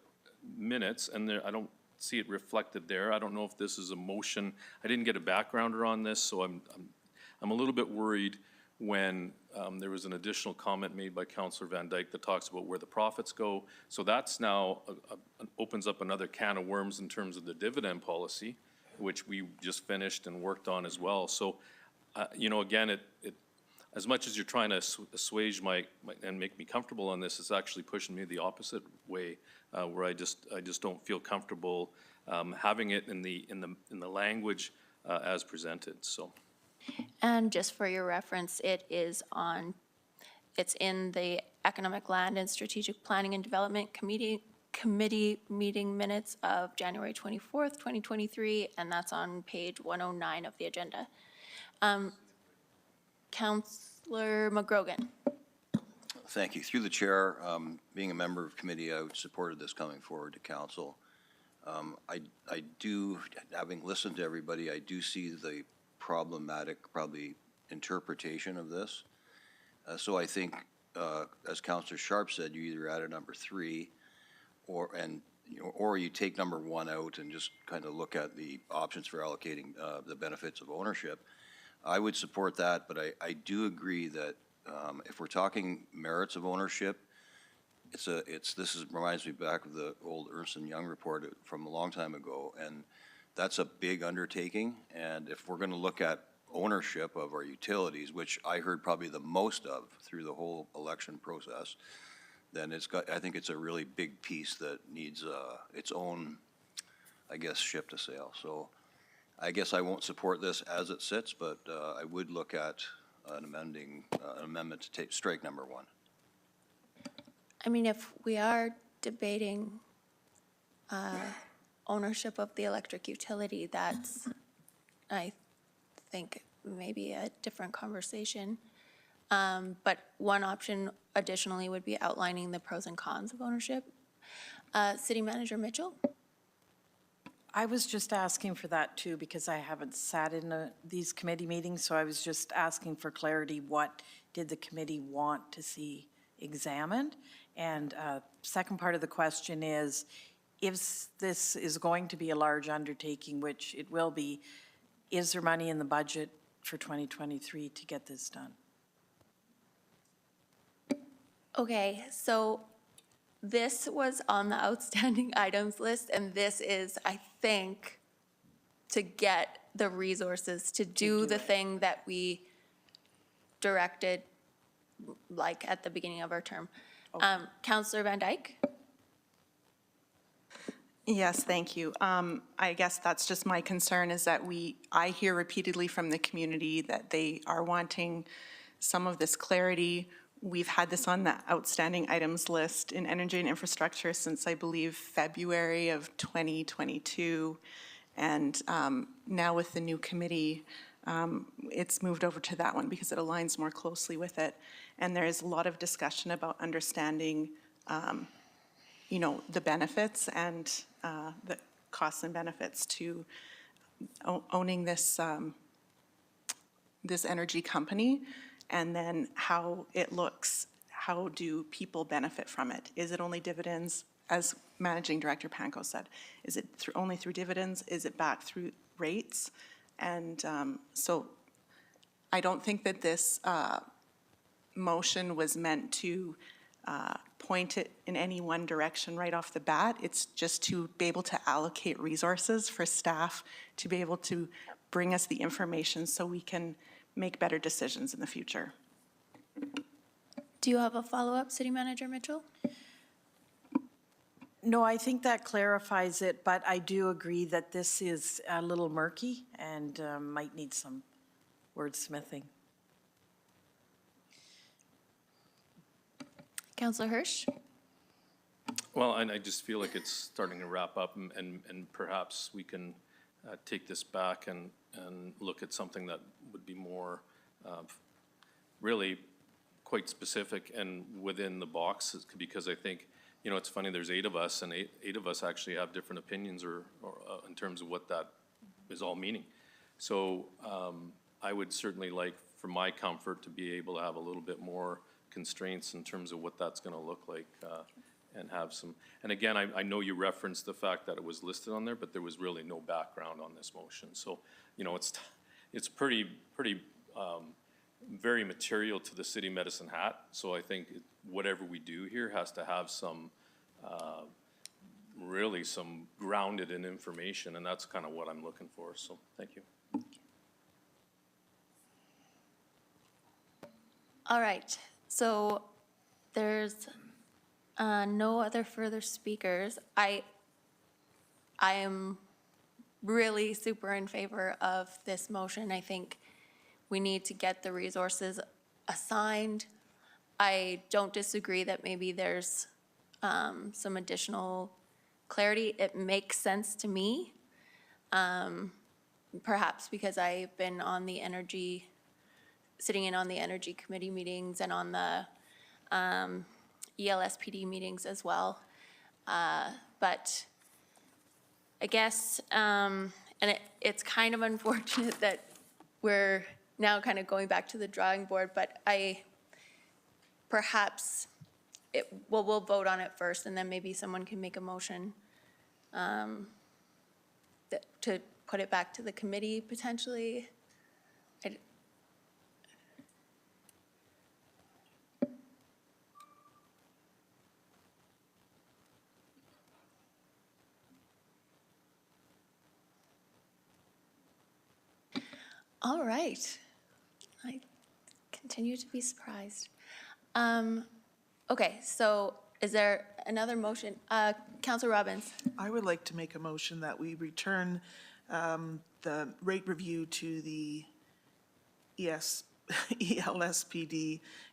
minutes, and I don't see it reflected there. I don't know if this is a motion. I didn't get a backgrounder on this, so I'm a little bit worried when there was an additional comment made by Councillor Van Dyke that talks about where the profits go. So that's now opens up another can of worms in terms of the dividend policy, which we just finished and worked on as well. So, you know, again, it as much as you're trying to assuage my and make me comfortable on this, it's actually pushing me the opposite way, where I just don't feel comfortable having it in the language as presented. So. And just for your reference, it's in the Economic Land and Strategic Planning and Development Committee meeting minutes of January 24th, 2023, and that's on page 109 of the agenda. Councillor McGrogan. Thank you. Through the chair, being a member of committee, I supported this coming forward to council. I do, having listened to everybody, I do see the problematic, probably, interpretation of this. So I think, as Councillor Sharp said, you either add a number 3 or you take number 1 out and just kind of look at the options for allocating the benefits of ownership. I would support that, but I do agree that if we're talking merits of ownership, reminds me back of the old Ernst & Young report from a long time ago, and that's a big undertaking. And if we're going to look at ownership of our utilities, which I heard probably the most of through the whole election process, then I think it's a really big piece that needs its own, I guess, ship to sail. So I guess I won't support this as it sits, but I would look at an amendment to take strike number 1. I mean, if we are debating ownership of the electric utility, that's, I think, maybe a different conversation. But one option additionally would be outlining the pros and cons of ownership. City Manager Mitchell? I was just asking for that too, because I haven't sat in these committee meetings, so I was just asking for clarity. What did the committee want to see examined? And second part of the question is, if this is going to be a large undertaking, which it will be, is there money in the budget for 2023 to get this done? Okay, so this was on the outstanding items list, and this is, I think, to get the resources to do the thing that we directed, like, at the beginning of our term. Councillor Van Dyke? Yes, thank you. I guess that's just my concern, is that I hear repeatedly from the community that they are wanting some of this clarity. We've had this on the outstanding items list in energy and infrastructure since, I believe, February of 2022. And now with the new committee, it's moved over to that one because it aligns more closely with it. And there is a lot of discussion about understanding, you know, the benefits and the costs and benefits to owning this, this energy company, and then how it looks. How do people benefit from it? Is it only dividends, as Managing Director Panko said? Is it only through dividends? Is it back through rates? And so I don't think that this motion was meant to point it in any one direction right off the bat. It's just to be able to allocate resources for staff to be able to bring us the information so we can make better decisions in the future. Do you have a follow-up, City Manager Mitchell? No, I think that clarifies it, but I do agree that this is a little murky and might need some wordsmithing. Councillor Hirsch? Well, and I just feel like it's starting to wrap up, and perhaps we can take this back and look at something that would be more really quite specific and within the box, because I think, you know, it's funny, there's 8 of us, and eight of us actually have different opinions or in terms of what that is all meaning. So I would certainly like, for my comfort, to be able to have a little bit more constraints in terms of what that's going to look like, and have some, and again, I know you referenced the fact that it was listed on there, but there was really no background on this motion. So, you know, it's pretty very material to the city of Medicine Hat. So I think whatever we do here has to have some, really some grounded in information, and that's kind of what I'm looking for. So thank you. All right, so there's no other further speakers. I am really super in favor of this motion. I think we need to get the resources assigned. I don't disagree that maybe there's some additional clarity. It makes sense to me, perhaps because I've been on the energy, sitting in on the energy committee meetings and on the ELSPD meetings as well. But I guess, and it's kind of unfortunate that we're now kind of going back to the drawing board, but perhaps we'll vote on it first, and then maybe someone can make a motion to put it back to the committee potentially. All right. I continue to be surprised. Okay, so Is there another motion? Councillor Robbins? I would like to make a motion that we return the rate review to the ELSPD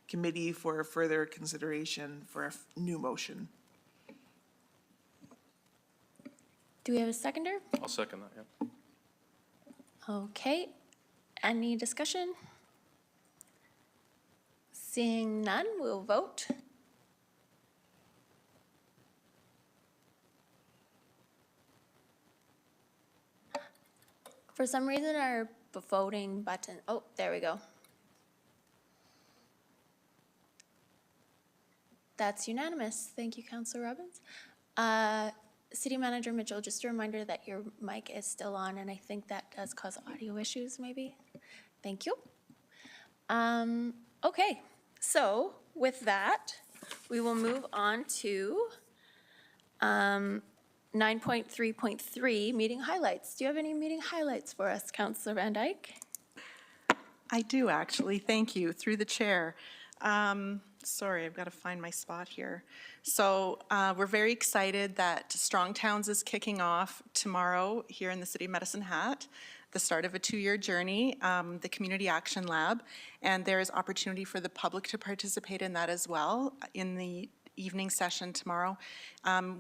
committee for further consideration for a new motion. Do we have a seconder? I'll second that, yeah. Okay. Any discussion? Seeing none, we'll vote. For some reason, our voting button, oh, there we go. That's unanimous. Thank you, Councillor Robbins. City Manager Mitchell, just a reminder that your mic is still on, and I think that does cause audio issues, maybe. Thank you. Okay, so with that, we will move on to 9.3.3, meeting highlights. Do you have any meeting highlights for us, Councillor Van Dyke? I do, actually. Thank you. Through the chair. Sorry, I've got to find my spot here. So we're very excited that Strong Towns is kicking off tomorrow here in the City of Medicine Hat, the start of a 2-year journey, the Community Action Lab, and there is opportunity for the public to participate in that as well in the evening session tomorrow.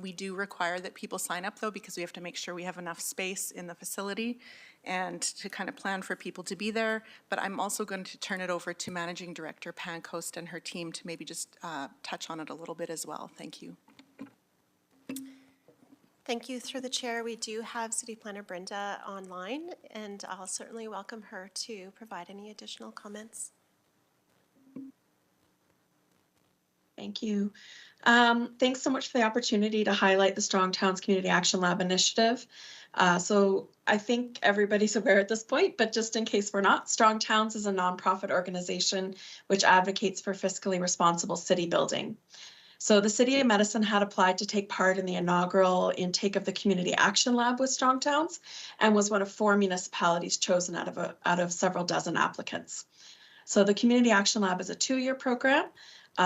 We do require that people sign up, though, because we have to make sure we have enough space in the facility and to kind of plan for people to be there. But I'm also going to turn it over to Managing Director Pancoast and her team to maybe just touch on it a little bit as well. Thank you. Thank you. Through the chair, we do have City Planner Brenda online, and I'll certainly welcome her to provide any additional comments. Thank you. Thanks so much for the opportunity to highlight the Strong Towns Community Action Lab initiative. So I think everybody's aware at this point, but just in case we're not, Strong Towns is a nonprofit organization which advocates for fiscally responsible city building. So the City of Medicine had applied to take part in the inaugural intake of the Community Action Lab with Strong Towns and was one of 4 municipalities chosen out of several dozen applicants. So the Community Action Lab is a 2-year program.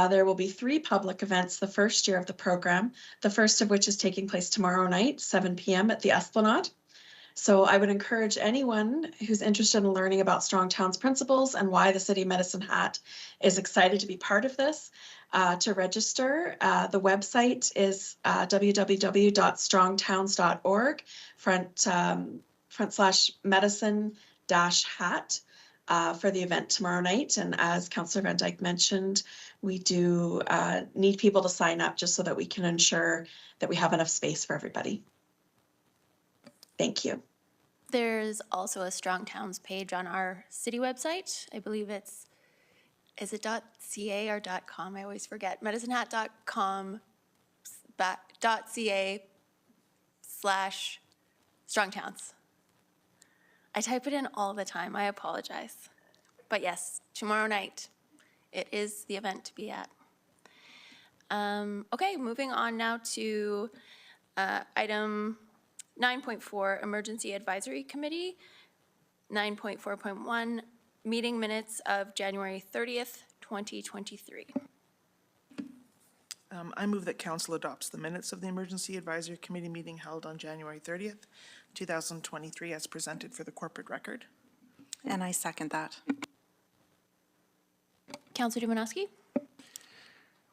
There will be 3 public events the first year of the program, the first of which is taking place tomorrow night, 7 p.m. at the Esplanade. So I would encourage anyone who's interested in learning about Strong Towns principles and why the City of Medicine Hat is excited to be part of this to register. The website is www.strongtowns.org/medicine-hat. For the event tomorrow night. And as Councillor Van Dyke mentioned, we do need people to sign up just so that we can ensure that we have enough space for everybody. Thank you. There's also a Strong Towns page on our city website. I believe is it .ca or .com? I always forget. medicinehat.com/StrongTowns. I type it in all the time. I apologize. But yes, tomorrow night, it is the event to be at. Okay, moving on now to item 9.4, Emergency Advisory Committee. 9.4.1, meeting minutes of January 30th, 2023. I move that council adopts the minutes of the Emergency Advisory Committee meeting held on January 30th, 2023 as presented for the corporate record. And I second that. Councillor Dumanowski?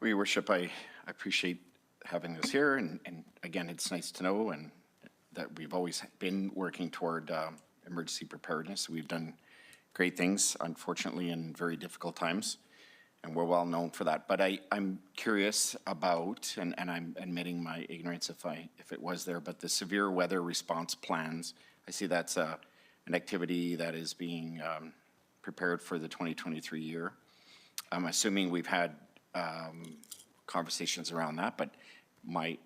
Your Worship, I appreciate having this here, and again, it's nice to know and that we've always been working toward emergency preparedness. We've done great things, unfortunately, in very difficult times, and we're well known for that. But I'm curious about, and I'm admitting my ignorance if it was there, but the severe weather response plans. I see that's an activity that is being prepared for the 2023 year. I'm assuming we've had conversations around that, but my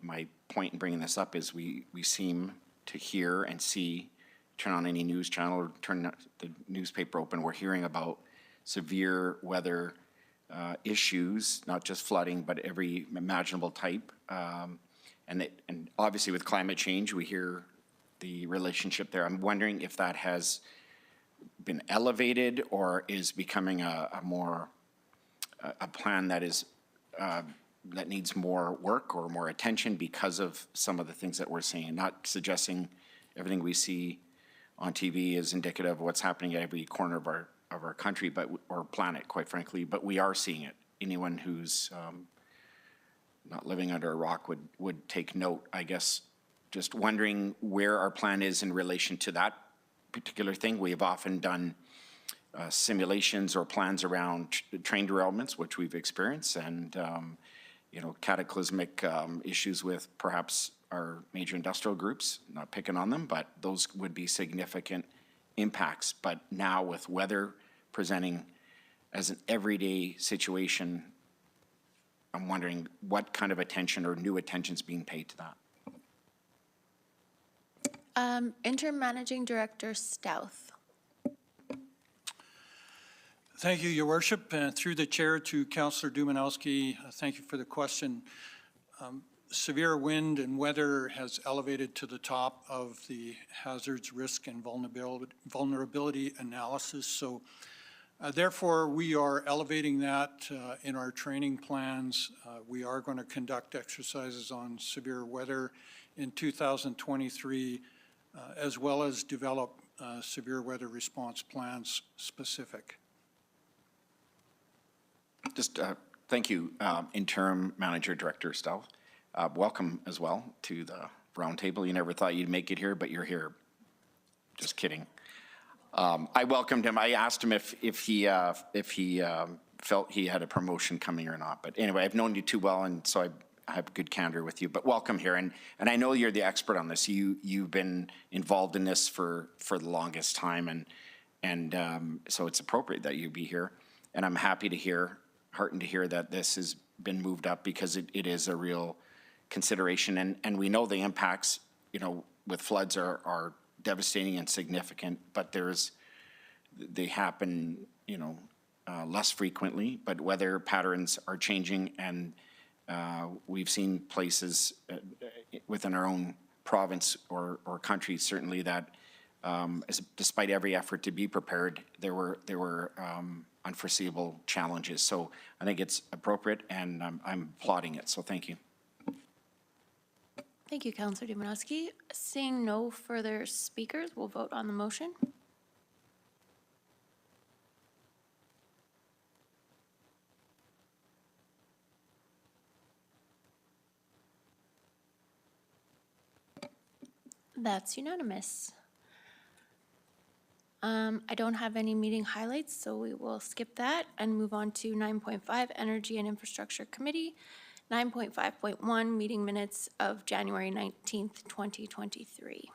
point in bringing this up is we seem to hear and see, turn on any news channel or turn the newspaper open, we're hearing about severe weather issues, not just flooding, but every imaginable type. And obviously with climate change, we hear the relationship there. I'm wondering if that has been elevated or is becoming a plan that is that needs more work or more attention because of some of the things that we're seeing. Not suggesting everything we see on TV is indicative of what's happening at every corner of our country, or planet, quite frankly, but we are seeing it. Anyone who's not living under a rock would take note. I guess just wondering where our plan is in relation to that particular thing. We have often done simulations or plans around train derailments, which we've experienced, and cataclysmic issues with perhaps our major industrial groups, not picking on them, but those would be significant impacts. But now with weather presenting as an everyday situation, I'm wondering what kind of attention or new attention is being paid to that. Interim Managing Director Stouth. Thank you, Your Worship. Through the chair to Councillor Dumanowski, thank you for the question. Severe wind and weather has elevated to the top of the hazards, risk, and vulnerability analysis. So therefore, we are elevating that in our training plans. We are going to conduct exercises on severe weather in 2023, as well as develop severe weather response plans specific. Just thank you, Interim Manager Director Stouth. Welcome as well to the roundtable. You never thought you'd make it here, but you're here. Just kidding. I welcomed him. I asked him if he felt he had a promotion coming or not. But anyway, I've known you too well, and so I have good candor with you. But welcome here, and I know you're the expert on this. You've been involved in this for the longest time, and so it's appropriate that you be here. And I'm heartened to hear that this has been moved up, because it is a real consideration, and we know the impacts, with floods are devastating and significant, but they happen, less frequently, but weather patterns are changing, and we've seen places within our own province or country, certainly, that despite every effort to be prepared, there were unforeseeable challenges. So I think it's appropriate, and I'm applauding it, so thank you. Thank you, Councillor Dumanowski. Seeing no further speakers, we'll vote on the motion. That's unanimous. I don't have any meeting highlights, so we will skip that and move on to 9.5, Energy and Infrastructure Committee. 9.5.1, meeting minutes of January 19th, 2023.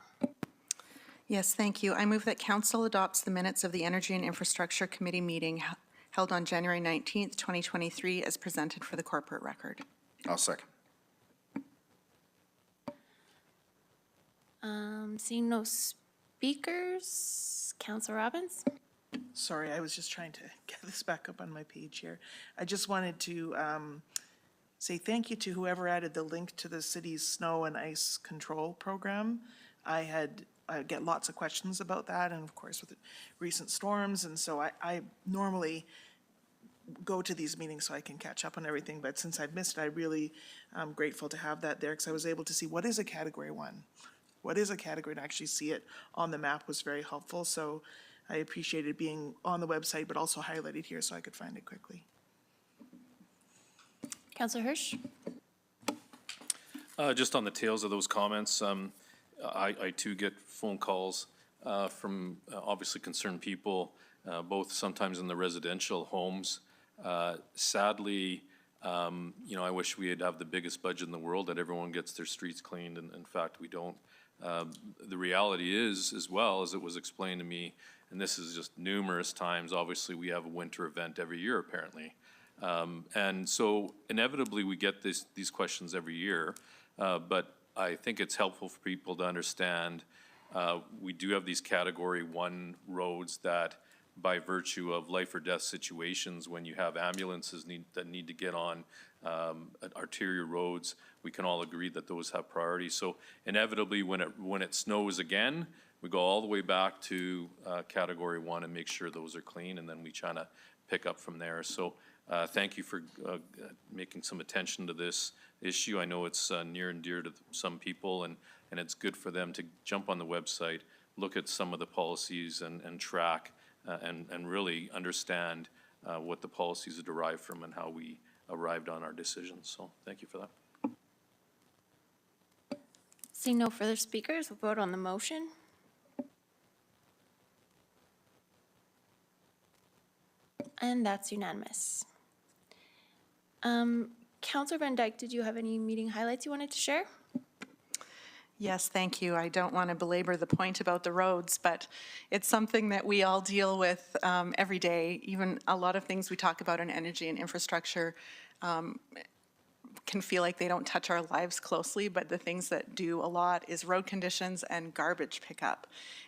Yes, thank you. I move that Council adopts the minutes of the Energy and Infrastructure Committee meeting held on January 19th, 2023, as presented for the corporate record. I'll second. Seeing no speakers, Councillor Robbins. Sorry, I was just trying to get this back up on my page here. I just wanted to say thank you to whoever added the link to the city's snow and ice control program. I get lots of questions about that, and of course with the recent storms, and so I normally go to these meetings so I can catch up on everything, but since I've missed it, I really am grateful to have that there, because I was able to see what is a Category 1. What is a category, and actually see it on the map was very helpful. So I appreciated being on the website, but also highlighted here so I could find it quickly. Councillor Hirsch. Just on the tails of those comments, I too get phone calls from obviously concerned people, both sometimes in the residential homes. Sadly, I wish we'd have the biggest budget in the world that everyone gets their streets cleaned, and in fact, we don't. The reality is, as well as it was explained to me, and this is just numerous times, obviously we have a winter event every year apparently. And so inevitably we get these questions every year, but I think it's helpful for people to understand we do have these Category 1 roads that, by virtue of life or death situations, when you have ambulances that need to get on arterial roads, we can all agree that those have priority. So inevitably, when it snows again, we go all the way back to category 1 and make sure those are clean, and then we try to pick up from there. So thank you for making some attention to this issue. I know it's near and dear to some people, and it's good for them to jump on the website, look at some of the policies and track and really understand what the policies are derived from and how we arrived on our decisions. So thank you for that. Seeing no further speakers, we'll vote on the motion. And that's unanimous. Councillor Van Dyke, did you have any meeting highlights you wanted to share? Yes, thank you. I don't want to belabor the point about the roads, but it's something that we all deal with every day. Even a lot of things we talk about in energy and infrastructure can feel like they don't touch our lives closely, but the things that do a lot is road conditions and garbage pickup.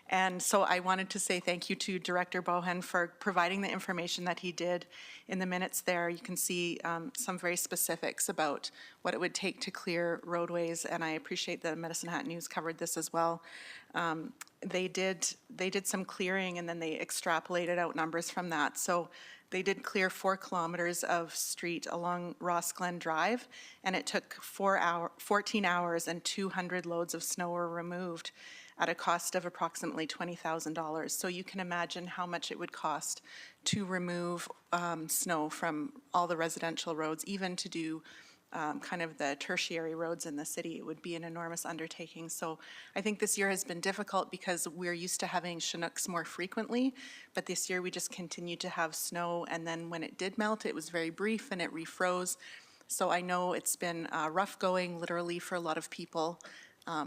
And so I wanted to say thank you to Director Bohan for providing the information that he did in the minutes there. You can see some very specifics about what it would take to clear roadways, and I appreciate the Medicine Hat News covered this as well. They did some clearing, and then they extrapolated out numbers from that. So they did clear 4 kilometers of street along Ross Glen Drive, and it took 14 hours and 200 loads of snow were removed at a cost of approximately $20,000. So you can imagine how much it would cost to remove snow from all the residential roads, even to do kind of the tertiary roads in the city. It would be an enormous undertaking. So I think this year has been difficult because we're used to having Chinooks more frequently, but this year we just continued to have snow, and then when it did melt, it was very brief and it refroze. So I know it's been rough going literally for a lot of people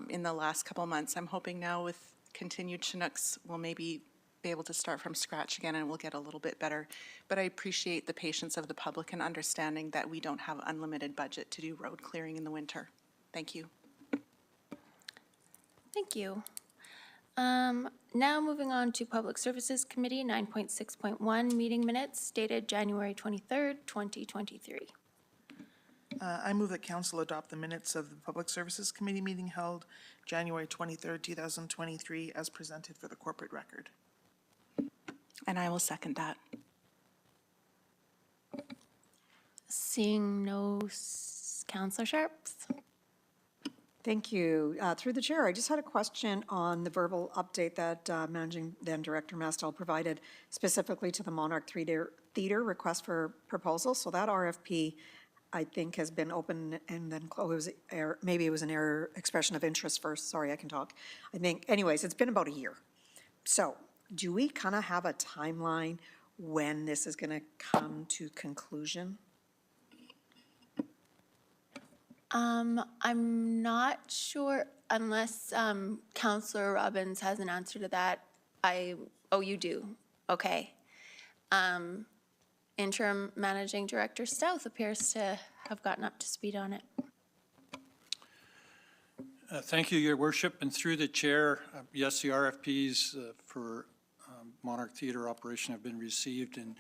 in the last couple months. I'm hoping now with continued Chinooks, we'll maybe be able to start from scratch again and we'll get a little bit better. But I appreciate the patience of the public and understanding that we don't have unlimited budget to do road clearing in the winter. Thank you. Thank you. Now moving on to Public Services Committee 9.6.1 meeting minutes dated January 23rd, 2023. I move that council adopt the minutes of the Public Services Committee meeting held January 23rd, 2023 as presented for the corporate record. And I will second that. Seeing no Councillor Sharps. Thank you. Through the chair, I just had a question on the verbal update that Managing then Director Mastel provided specifically to the Monarch Theatre request for proposal. So that RFP, I think, has been open and then closed. Maybe it was an error expression of interest first. Sorry, I can talk. I think, anyways, it's been about a year. So do we kind of have a timeline when this is going to come to conclusion? I'm not sure unless Councillor Robbins has an answer to that. Oh, you do? Okay. Interim Managing Director Stouth appears to have gotten up to speed on it. Thank you, Your Worship, and through the chair, yes, the RFPs for Monarch Theatre operation have been received and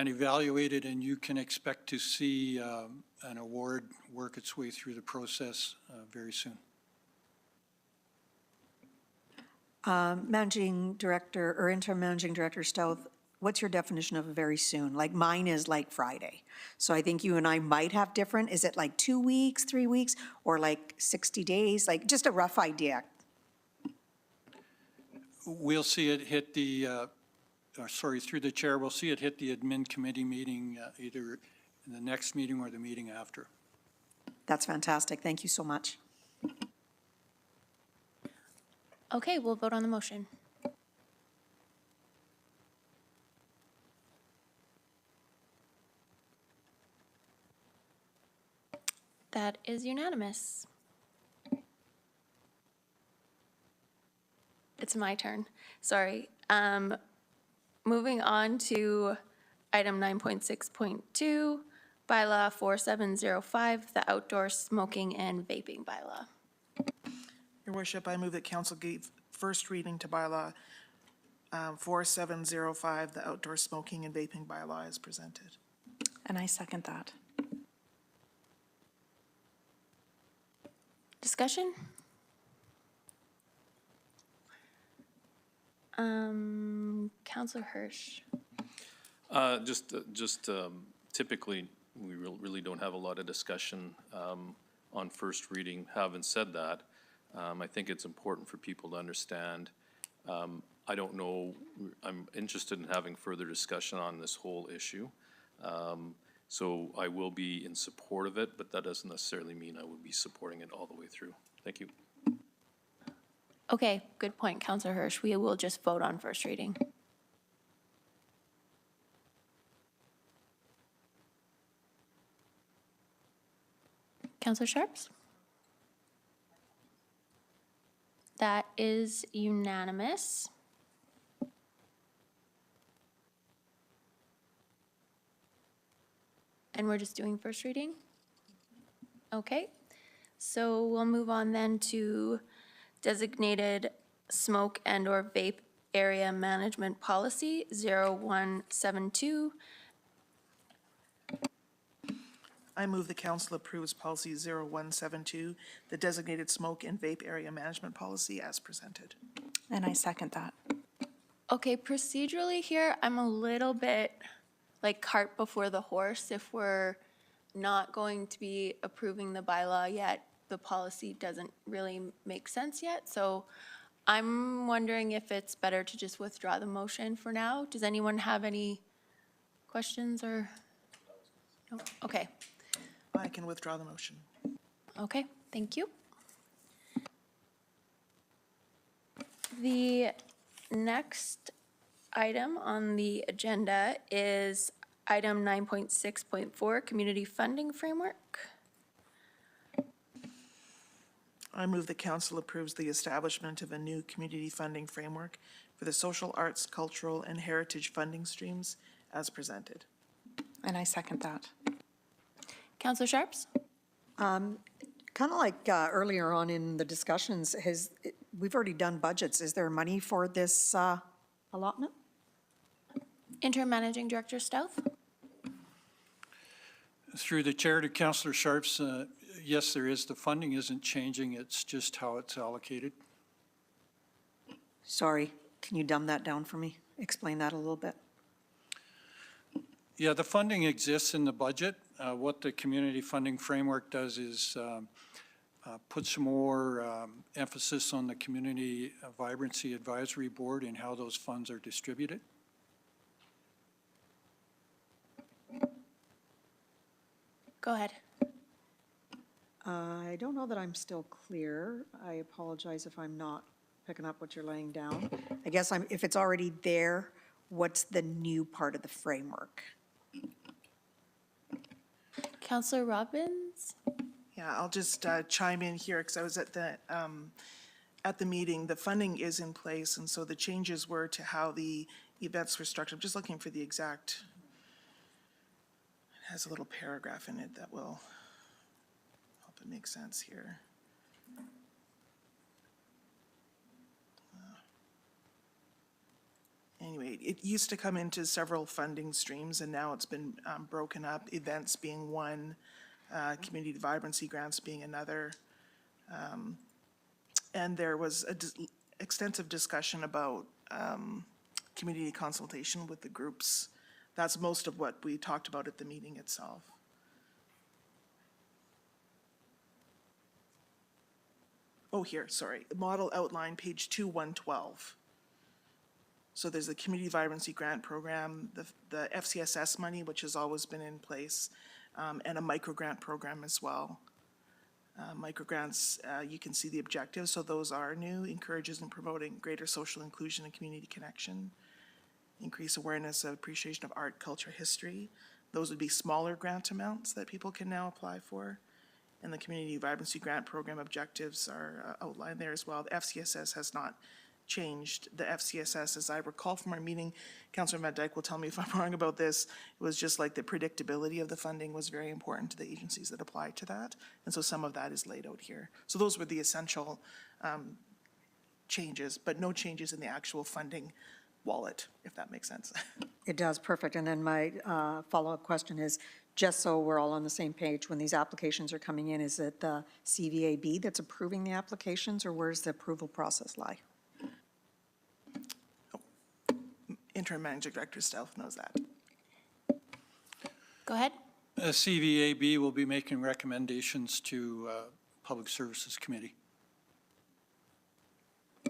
evaluated, and you can expect to see an award work its way through the process very soon. Managing Director or Interim Managing Director Stouth, what's your definition of very soon? Like mine is like Friday. So I think you and I might have different. Is it like 2 weeks, 3 weeks, or like 60 days? Like just a rough idea. We'll see it hit the, through the chair, we'll see it hit the admin committee meeting either in the next meeting or the meeting after. That's fantastic. Thank you so much. Okay, we'll vote on the motion. That is unanimous. It's my turn. Sorry. Moving on to item 9.6.2, bylaw 4705, the outdoor smoking and vaping bylaw. Your Worship, I move that council give first reading to bylaw 4705, the outdoor smoking and vaping bylaw is presented. And I second that. Discussion? Counselor Hirsch. Typically, we really don't have a lot of discussion on first reading. Having said that, I think it's important for people to understand. I don't know, I'm interested in having further discussion on this whole issue. So I will be in support of it, but that doesn't necessarily mean I would be supporting it all the way through. Thank you. Okay, good point, Counselor Hirsch. We will just vote on first reading. Counselor Sharps? That is unanimous. And we're just doing first reading? Okay, so we'll move on then to designated smoke and/or vape area management policy 0172. I move the council approves policy 0172, the designated smoke and vape area management policy as presented. And I second that. Okay, procedurally here, I'm a little bit like cart before the horse. If we're not going to be approving the bylaw yet, the policy doesn't really make sense yet. So I'm wondering if it's better to just withdraw the motion for now. Does anyone have any questions or? No? Okay. I can withdraw the motion. Okay, thank you. The next item on the agenda is item 9.6.4, Community Funding Framework. I move the council approves the establishment of a new community funding framework for the social arts, cultural, and heritage funding streams as presented. And I second that. Councillor Sharps? Kind of like earlier on in the discussions, we've already done budgets. Is there money for this allotment? Interim Managing Director Stouth? Through the chair to Councillor Sharps, yes, there is. The funding isn't changing. It's just how it's allocated. Sorry, can you dumb that down for me? Explain that a little bit. Yeah, the funding exists in the budget. What the community funding framework does is put some more emphasis on the Community Vibrancy Advisory Board and how those funds are distributed. Go ahead. I don't know that I'm still clear. I apologize if I'm not picking up what you're laying down. I guess if it's already there, what's the new part of the framework? Councillor Robbins? Yeah, I'll just chime in here because I was at the meeting. The funding is in place, and so the changes were to how the events were structured. I'm just looking for the exact, it has a little paragraph in it that will help it make sense here. Anyway, it used to come into several funding streams, and now it's been broken up, events being one, community vibrancy grants being another. And there was extensive discussion about community consultation with the groups. That's most of what we talked about at the meeting itself. Oh, here, sorry, model outline, page 2-112. So there's the Community Vibrancy Grant Program, the FCSS money, which has always been in place, and a microgrant program as well. Microgrants, you can see the objectives, so those are new, encourages and promoting greater social inclusion and community connection, increase awareness of appreciation of art, culture, history. Those would be smaller grant amounts that people can now apply for. And the Community Vibrancy Grant Program objectives are outlined there as well. The FCSS has not changed. The FCSS, as I recall from our meeting, Councillor Van Dyke will tell me if I'm wrong about this, it was just like the predictability of the funding was very important to the agencies that applied to that. And so some of that is laid out here. So those were the essential changes, but no changes in the actual funding wallet, if that makes sense. It does, perfect. And then my follow-up question is, just so we're all on the same page, when these applications are coming in, is it the CVAB that's approving the applications, or where's the approval process lie? Interim Managing Director Stealth knows that. Go ahead. CVAB will be making recommendations to Public Services Committee.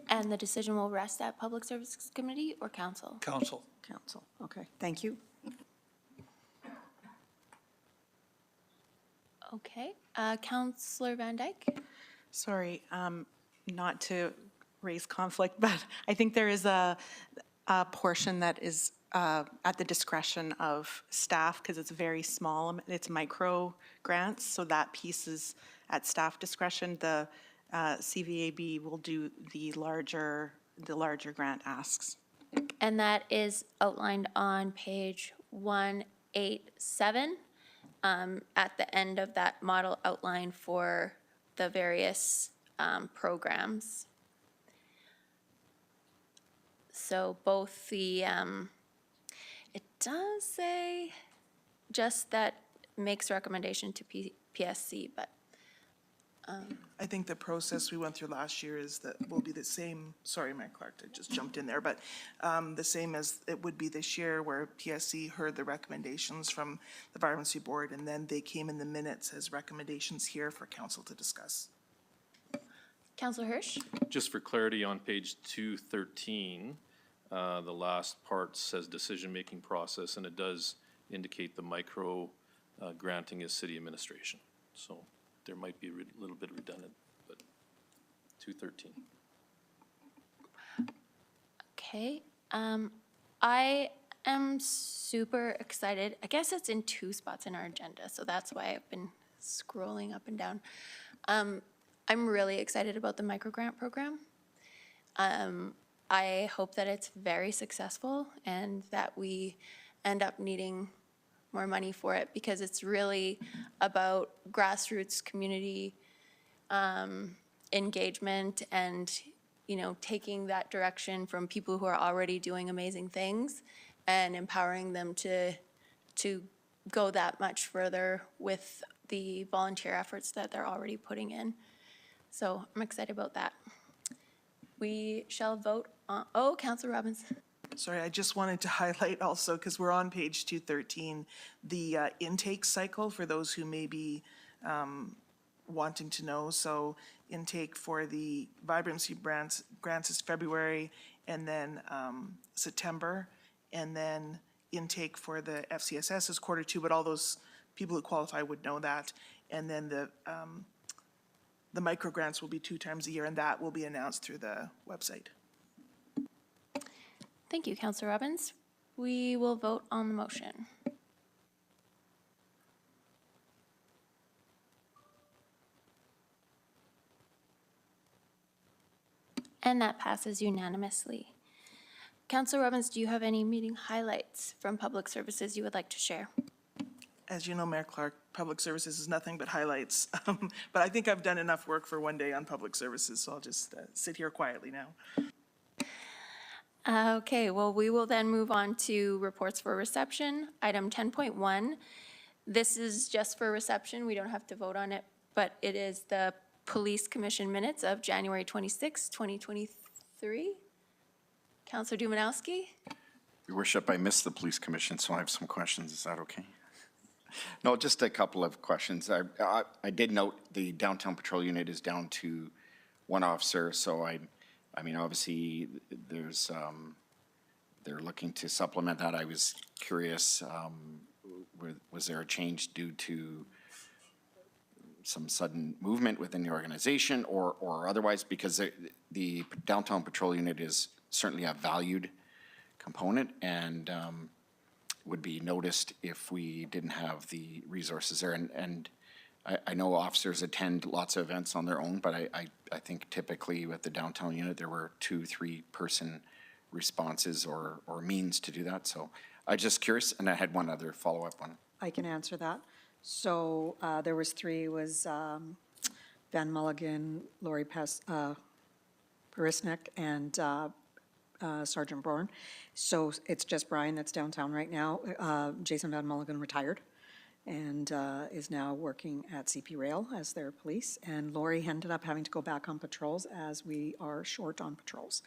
And the decision will rest at Public Services Committee or Council? Council. Council, okay, thank you. Okay. Councillor Van Dyke? Sorry, not to raise conflict, but I think there is a portion that is at the discretion of staff because it's very small, it's micro grants, so that piece is at staff discretion. The CVAB will do the larger grant asks. And that is outlined on page 187 at the end of that model outline for the various programs. So both the, it does say just that makes recommendation to PSC, but I think the process we went through last year is that will be the same, sorry, Mayor Clark, I just jumped in there, but the same as it would be this year where PSC heard the recommendations from the Vibrancy Board and then they came in the minutes as recommendations here for council to discuss. Councillor Hirsch? Just for clarity, on page 213, the last part says decision-making process, and it does indicate the micro granting is city administration. So there might be a little bit redundant, but 213. Okay. I am super excited. I guess it's in two spots in our agenda, so that's why I've been scrolling up and down. I'm really excited about the microgrant program. I hope that it's very successful and that we end up needing more money for it because it's really about grassroots community engagement and, you know, taking that direction from people who are already doing amazing things and empowering them to go that much further with the volunteer efforts that they're already putting in. So I'm excited about that. We shall vote on, oh, Councillor Robbins. Sorry, I just wanted to highlight also, because we're on page 213, the intake cycle for those who may be wanting to know. So intake for the vibrancy grants is February and then September, and then intake for the FCSS is Q2, but all those people who qualify would know that. And then the micro grants will be 2 times a year, and that will be announced through the website. Thank you, Councillor Robbins. We will vote on the motion. And that passes unanimously. Councillor Robbins, do you have any meeting highlights from Public Services you would like to share? As you know, Mayor Clark, Public Services is nothing but highlights. But I think I've done enough work for one day on Public Services, so I'll just sit here quietly now. Okay, well, we will then move on to reports for reception. Item 10.1. This is just for reception. We don't have to vote on it, but it is the Police Commission minutes of January 26, 2023. Councillor Dumanowski? Your Worship, I missed the Police Commission, so I have some questions. Is that okay? No, just a couple of questions. I did note the downtown patrol unit is down to 1 officer, so I mean, obviously, there's, they're looking to supplement that. I was curious, was there a change due to some sudden movement within the organization or otherwise? Because the downtown patrol unit is certainly a valued component and would be noticed if we didn't have the resources there. And I know officers attend lots of events on their own, but I think typically with the downtown unit, there were 2-3 person responses or means to do that. So I'm just curious, and I had one other follow-up one. I can answer that. So there was 3, was Van Mulligan, Lori Parisnik, and Sergeant Bourne. So it's just Brian that's downtown right now. Jason Van Mulligan retired. and is now working at CP Rail as their police. And Lori ended up having to go back on patrols as we are short on patrols.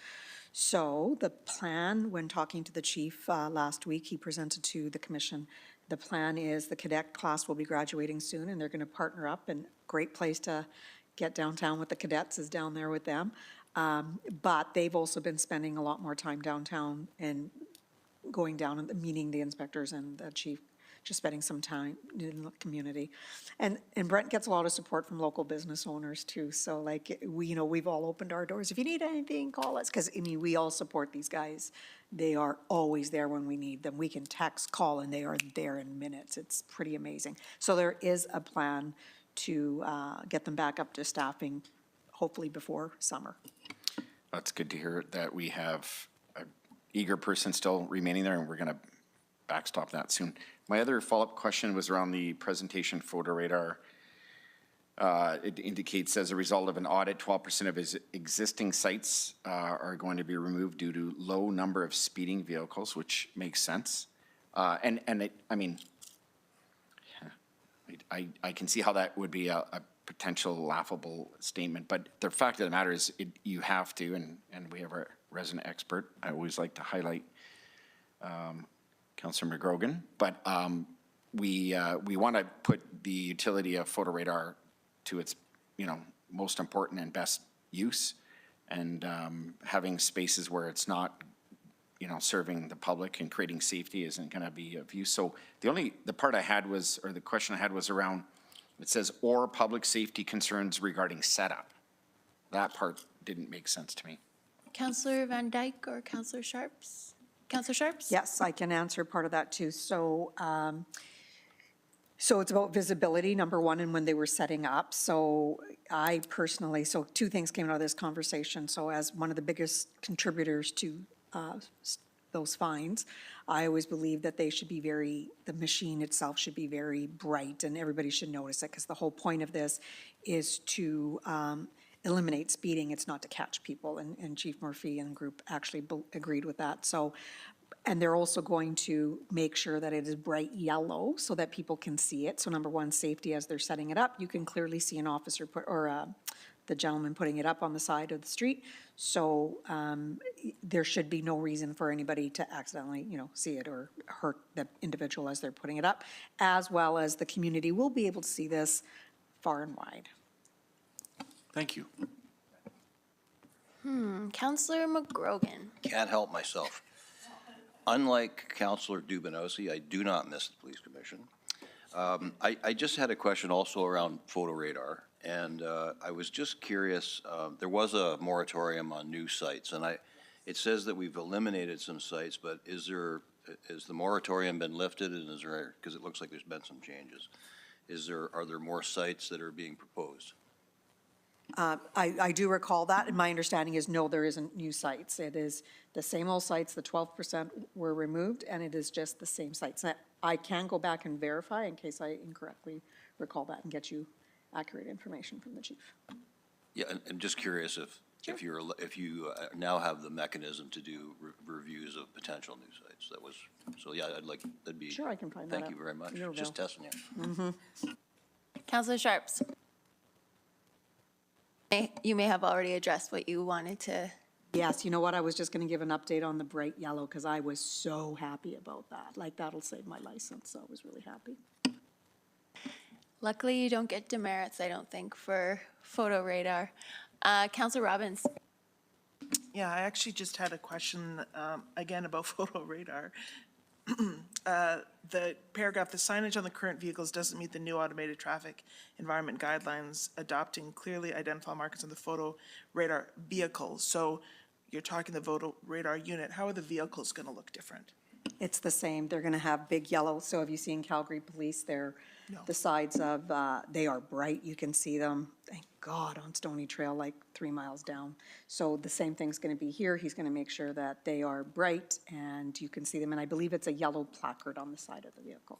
So the plan, when talking to the chief last week, he presented to the commission, the plan is the cadet class will be graduating soon, and they're going to partner up, and great place to get downtown with the cadets is down there with them. But they've also been spending a lot more time downtown and going down and meeting the inspectors and the chief, just spending some time in the community. And Brent gets a lot of support from local business owners too. So like, we, you know, we've all opened our doors. If you need anything, call us. Because, I mean, we all support these guys. They are always there when we need them. We can text, call, and they are there in minutes. It's pretty amazing. So there is a plan to get them back up to staffing, hopefully before summer. That's good to hear that we have an eager person still remaining there, and we're going to backstop that soon. My other follow-up question was around the presentation photo radar. It indicates as a result of an audit, 12% of his existing sites are going to be removed due to low number of speeding vehicles, which makes sense. I mean, I can see how that would be a potential laughable statement, but the fact of the matter is you have to, and we have our resident expert. I always like to highlight Councillor McGrogan, but we want to put the utility of photo radar to its, most important and best use, and having spaces where it's not, serving the public and creating safety isn't going to be of use. So the part I had was, or the question I had was around, it says, or public safety concerns regarding setup. That part didn't make sense to me. Councillor Van Dyke or Councillor Sharps? Councillor Sharps? Yes, I can answer part of that too. So, so it's about visibility, number one, and when they were setting up. So I personally, so two things came out of this conversation. So as one of the biggest contributors to those fines, I always believe that they should be the machine itself should be very bright and everybody should notice it, because the whole point of this is to eliminate speeding. It's not to catch people, and Chief Murphy and group actually agreed with that. So, and they're also going to make sure that it is bright yellow so that people can see it. So number one, safety as they're setting it up. You can clearly see an officer the gentleman putting it up on the side of the street. So there should be no reason for anybody to accidentally, see it or hurt the individual as they're putting it up, as well as the community will be able to see this far and wide. Thank you. Councillor McGrogan. Can't help myself. Unlike Councillor Dubanowski, I do not miss the police commission. I just had a question also around photo radar, and I was just curious. There was a moratorium on new sites, and it says that we've eliminated some sites, but has the moratorium been lifted, and is there, because it looks like there's been some changes, are there more sites that are being proposed? I do recall that, and my understanding is no, there isn't new sites. It is the same old sites, the 12% were removed, and it is just the same sites. I can go back and verify in case I incorrectly recall that and get you accurate information from the chief. Yeah, and I'm just curious if you now have the mechanism to do reviews of potential new sites. So yeah, that'd be. Sure, I can find that out. Thank you very much. You're Just welcome. testing you. Councillor Sharps. You may have already addressed what you wanted to. Yes, you know what, I was just gonna give an update on the bright yellow, because I was so happy about that. Like, that'll save my license, so I was really happy. Luckily, you don't get demerits, I don't think, for photo radar. Councillor Robbins. Yeah, I actually just had a question, again, about photo radar. The paragraph, the signage on the current vehicles doesn't meet the new automated traffic environment guidelines, adopting clearly identifiable markers on the photo radar vehicles. So you're talking the photo radar unit. How are the vehicles going to look different? It's the same, they're gonna have big yellow, so have you seen Calgary Police, No. the sides of, they are bright, you can see them, thank God, on Stony Trail, like 3 miles down. So the same thing's gonna be here, he's gonna make sure that they are bright and you can see them, and I believe it's a yellow placard on the side of the vehicle.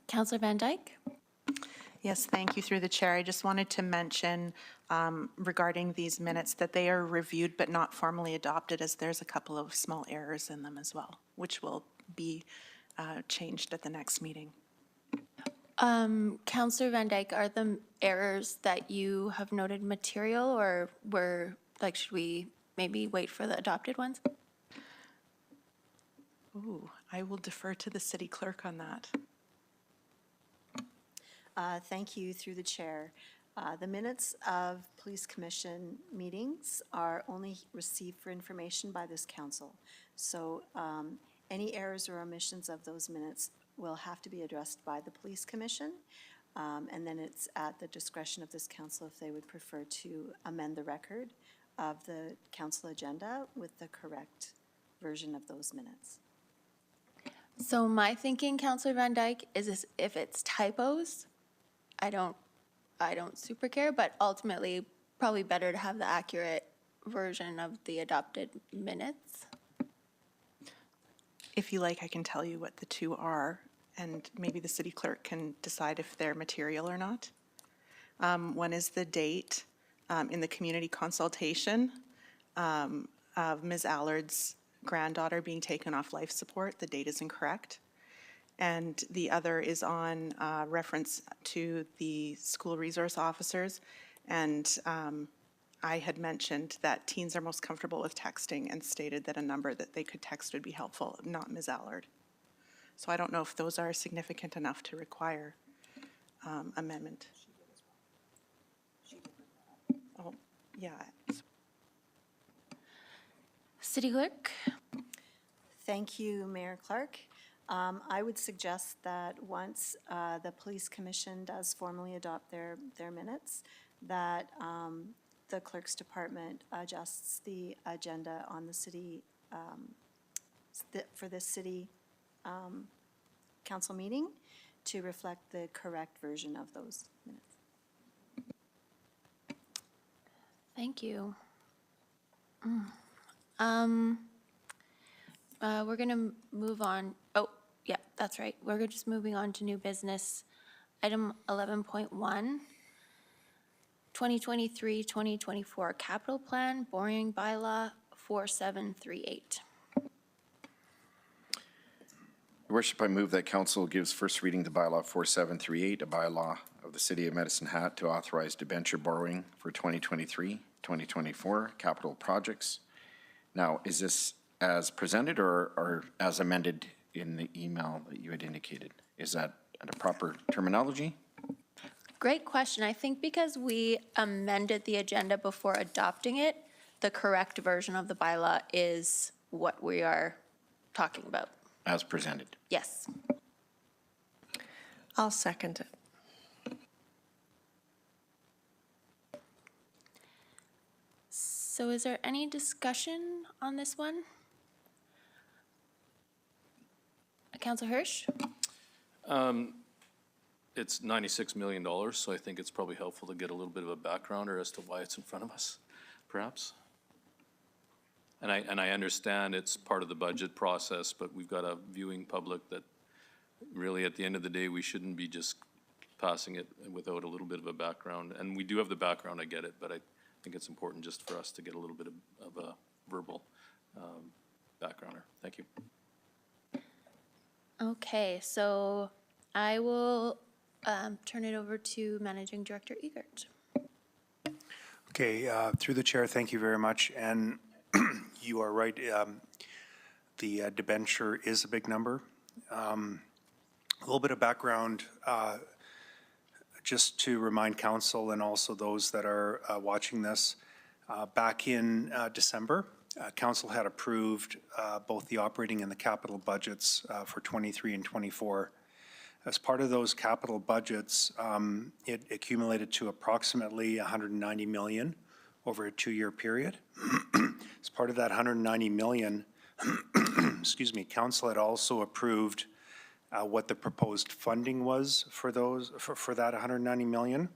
Councillor Van Dyke. Yes, thank you through the chair. I just wanted to mention regarding these minutes that they are reviewed but not formally adopted, as there's a couple of small errors in them as well, which will be changed at the next meeting. Counselor Van Dyke, are the errors that you have noted material, or should we maybe wait for the adopted ones? Ooh, I will defer to the city clerk on that. Thank you, through the chair. The minutes of police commission meetings are only received for information by this council. So any errors or omissions of those minutes will have to be addressed by the police commission. And then it's at the discretion of this council if they would prefer to amend the record of the council agenda with the correct version of those minutes. So my thinking, Counselor Van Dyke, is if it's typos, I don't super care, but ultimately probably better to have the accurate version of the adopted minutes. If you like, I can tell you what the two are, and maybe the city clerk can decide if they're material or not. One is the date in the community consultation of Ms. Allard's granddaughter being taken off life support. The date is incorrect. And the other is on reference to the school resource officers. And I had mentioned that teens are most comfortable with texting and stated that a number that they could text would be helpful, not Ms. Allard. So I don't know if those are significant enough to require amendment. Oh, yeah. City Clerk? Thank you, Mayor Clark. I would suggest that once the police commission does formally adopt their minutes, that the clerk's department adjusts the agenda on the city, for this city council meeting to reflect the correct version of those minutes. Thank you. We're going to move on. Oh, yeah, that's right. We're just moving on to new business. Item 11.1, 2023-2024 Capital Plan, Borrowing Bylaw 4738. Your Worship, I move that council gives first reading to bylaw 4738, a bylaw of the City of Medicine Hat to authorize debenture borrowing for 2023-2024 capital projects. Now, is this as presented or as amended in the email that you had indicated? Is that a proper terminology? Great question. I think because we amended the agenda before adopting it, the correct version of the bylaw is what we are talking about. As presented. Yes. I'll second it. So is there any discussion on this one? Councilor Hirsch? It's $96 million, so I think it's probably helpful to get a little bit of a backgrounder as to why it's in front of us, perhaps. And I understand it's part of the budget process, but we've got a viewing public that really, at the end of the day, we shouldn't be just passing it without a little bit of a background. And we do have the background, I get it, but I think it's important just for us to get a little bit of a verbal backgrounder. Thank you. Okay, so I will turn it over to Managing Director Egert. Okay, through the chair, thank you very much. And you are right, the debenture is a big number. A little bit of background, just to remind council and also those that are watching this. Back in December, council had approved both the operating and the capital budgets for 23 and 24. As part of those capital budgets, it accumulated to approximately $190 million over a 2-year period. As part of that $190 million, excuse me, council had also approved what the proposed funding was for those for that $190 million.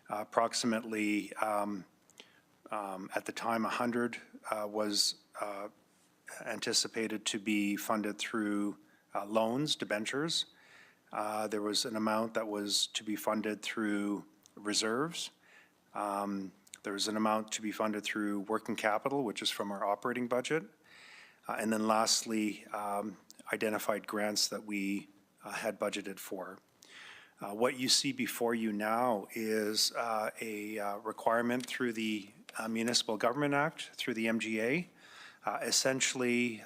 Approximately, at the time, 100 was anticipated to be funded through loans, debentures. There was an amount that was to be funded through reserves. There was an amount to be funded through working capital, which is from our operating budget. And then lastly, identified grants that we had budgeted for. What you see before you now is a requirement through the Municipal Government Act, through the MGA. Essentially,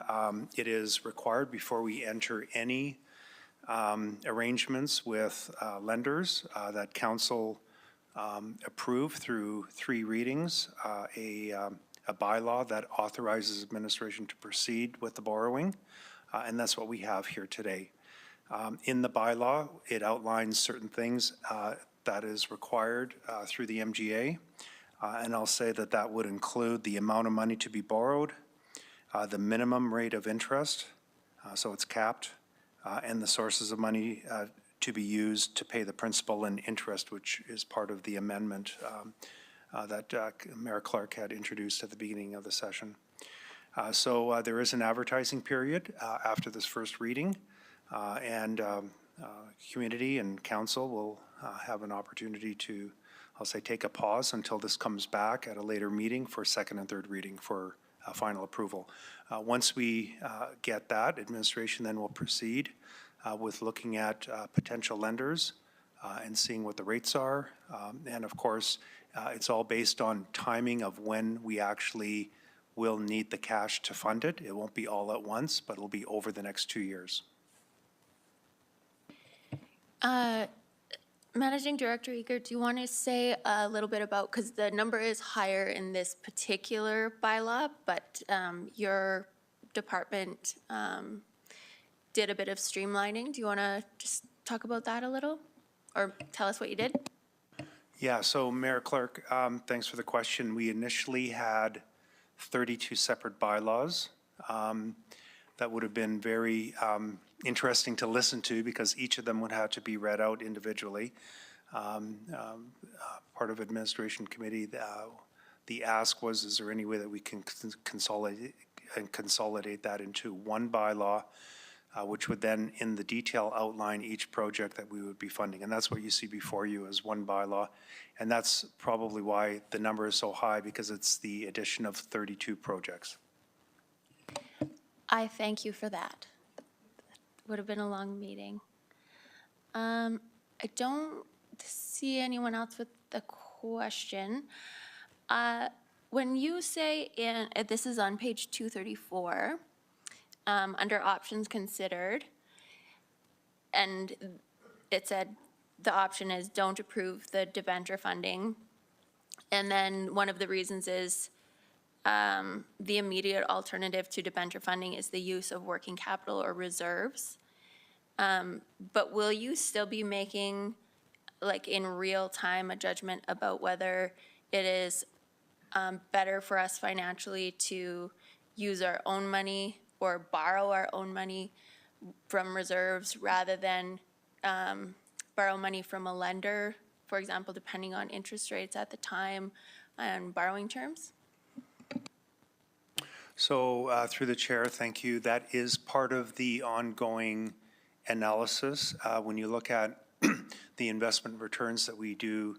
it is required before we enter any arrangements with lenders that council approve through 3 readings, a bylaw that authorizes administration to proceed with the borrowing, and that's what we have here today. In the bylaw, it outlines certain things that is required through the MGA, and I'll say that that would include the amount of money to be borrowed, the minimum rate of interest, so it's capped, and the sources of money to be used to pay the principal and interest, which is part of the amendment that Mayor Clark had introduced at the beginning of the session. So there is an advertising period after this first reading, and community and council will have an opportunity to, I'll say, take a pause until this comes back at a later meeting for second and third reading for final approval. Once we get that, administration then will proceed with looking at potential lenders and seeing what the rates are. And of course, it's all based on timing of when we actually will need the cash to fund it. It won't be all at once, but it'll be over the next 2 years. Managing Director Eager, do you want to say a little bit about, because the number is higher in this particular bylaw, but your department did a bit of streamlining. Do you want to just talk about that a little, or tell us what you did? Yeah, so Mayor Clark, thanks for the question. We initially had 32 separate bylaws. That would have been very interesting to listen to because each of them would have to be read out individually. Part of administration committee, the ask was, is there any way that we can consolidate that into one bylaw, which would then in the detail outline each project that we would be funding. And that's what you see before you as one bylaw. And that's probably why the number is so high, because it's the addition of 32 projects. I thank you for that. Would have been a long meeting. I don't see anyone else with the question. When you say this is on page 234, under options considered, and it said the option is don't approve the debenture funding, and then one of the reasons is the immediate alternative to debenture funding is the use of working capital or reserves. But will you still be making, like in real time, a judgment about whether it is better for us financially to use our own money or borrow our own money from reserves rather than borrow money from a lender, for example, depending on interest rates at the time and borrowing terms? So through the chair, thank you. That is part of the ongoing analysis. When you look at the investment returns that we do,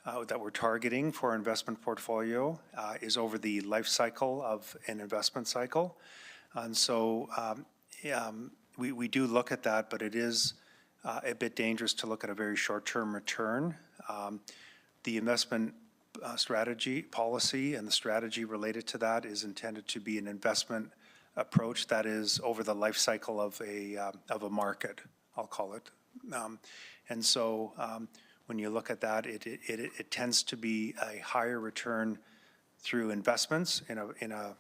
that we're targeting for our investment portfolio is over the life cycle of an investment cycle. And so we do look at that, but it is a bit dangerous to look at a very short-term return. The investment strategy, policy, and the strategy related to that is intended to be an investment approach that is over the life cycle of a market, I'll call it. And so when you look at that, it tends to be a higher return through investments in a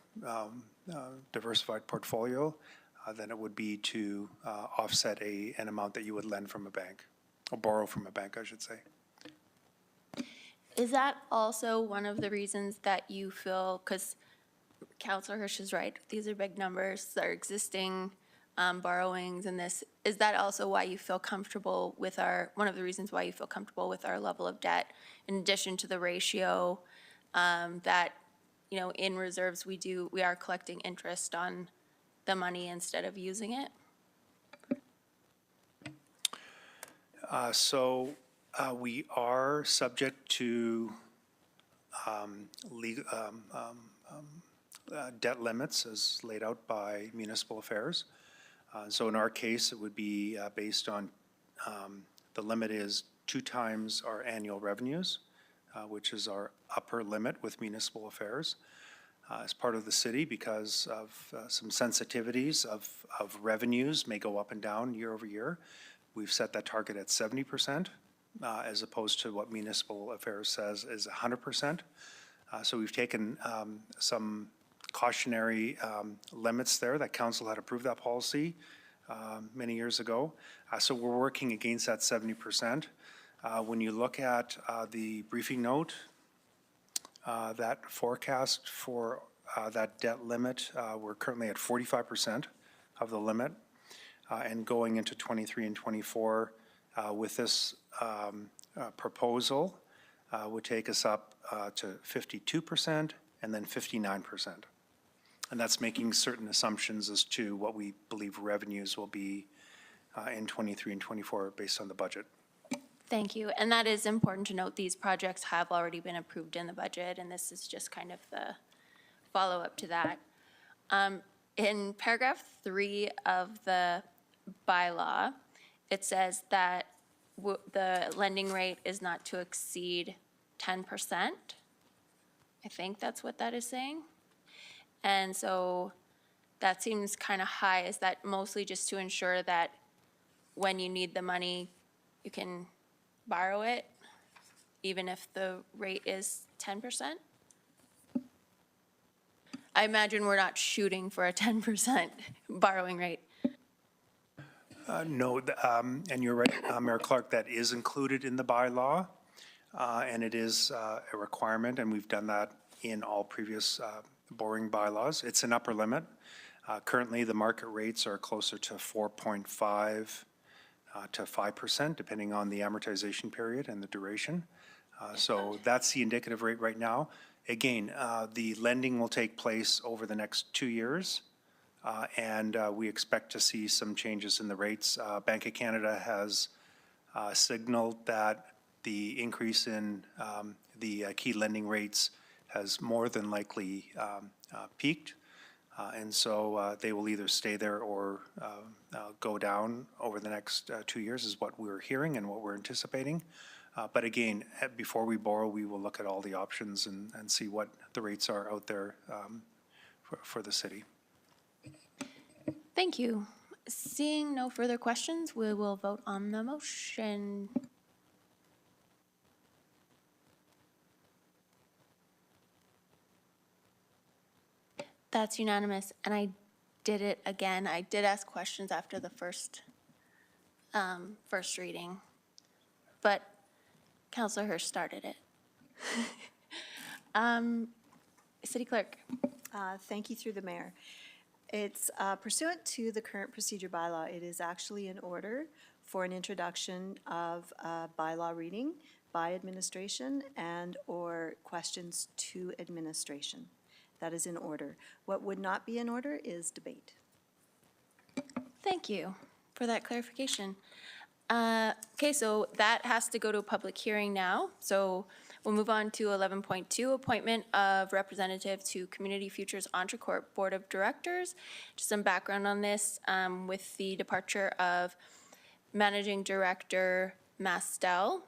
diversified portfolio than it would be to offset an amount that you would lend from a bank, or borrow from a bank, I should say. Is that also one of the reasons that you feel, because Councillor Hirsch is right, these are big numbers, they're existing borrowings and this, is that also why you feel comfortable with one of the reasons why you feel comfortable with our level of debt, in addition to the ratio that, you know, in reserves we are collecting interest on the money instead of using it? We are subject to debt limits as laid out by municipal affairs. So in our case, it would be based on The limit is 2 times our annual revenues, which is our upper limit with municipal affairs. As part of the city, because of some sensitivities of revenues may go up and down year over year, we've set that target at 70%, as opposed to what municipal affairs says is 100%. So we've taken some cautionary limits there. That council had approved that policy many years ago. So we're working against that 70%. When you look at the briefing note, that forecast for that debt limit, we're currently at 45% of the limit. And going into 23 and 24 with this proposal would take us up to 52% and then 59%. And that's making certain assumptions as to what we believe revenues will be in 23 and 24 based on the budget. Thank you. And that is important to note. These projects have already been approved in the budget, and this is just kind of the follow-up to that. In paragraph 3 of the bylaw, it says that the lending rate is not to exceed 10%. I think that's what that is saying. And so that seems kind of high. Is that mostly just to ensure that when you need the money, you can borrow it, even if the rate is 10%? I imagine we're not shooting for a 10% borrowing rate. No, and you're right, Mayor Clark, that is included in the bylaw, and it is a requirement, and we've done that in all previous borrowing bylaws. It's an upper limit. Currently, the market rates are closer to 4.5 to 5%, depending on the amortization period and the duration. So that's the indicative rate right now. Again, the lending will take place over the next 2 years, and we expect to see some changes in the rates. Bank of Canada has signaled that the increase in the key lending rates has more than likely peaked. And so they will either stay there or go down over the next 2 years is what we're hearing and what we're anticipating. But again, before we borrow, we will look at all the options and see what the rates are out there for the city. Thank you. Seeing no further questions, we will vote on the motion. That's unanimous, and I did it again. I did ask questions after the first reading, but Councillor Hirsch started it. City Clerk. Thank you through the mayor. It's pursuant to the current procedure bylaw, it is actually in order for an introduction of a bylaw reading by administration and or questions to administration. That is in order. What would not be in order is debate. Thank you for that clarification. Okay, so that has to go to a public hearing now. So we'll move on to 11.2, appointment of representative to Community Futures Entrecourt Board of Directors. Just some background on this, with the departure of Managing Director Mastel,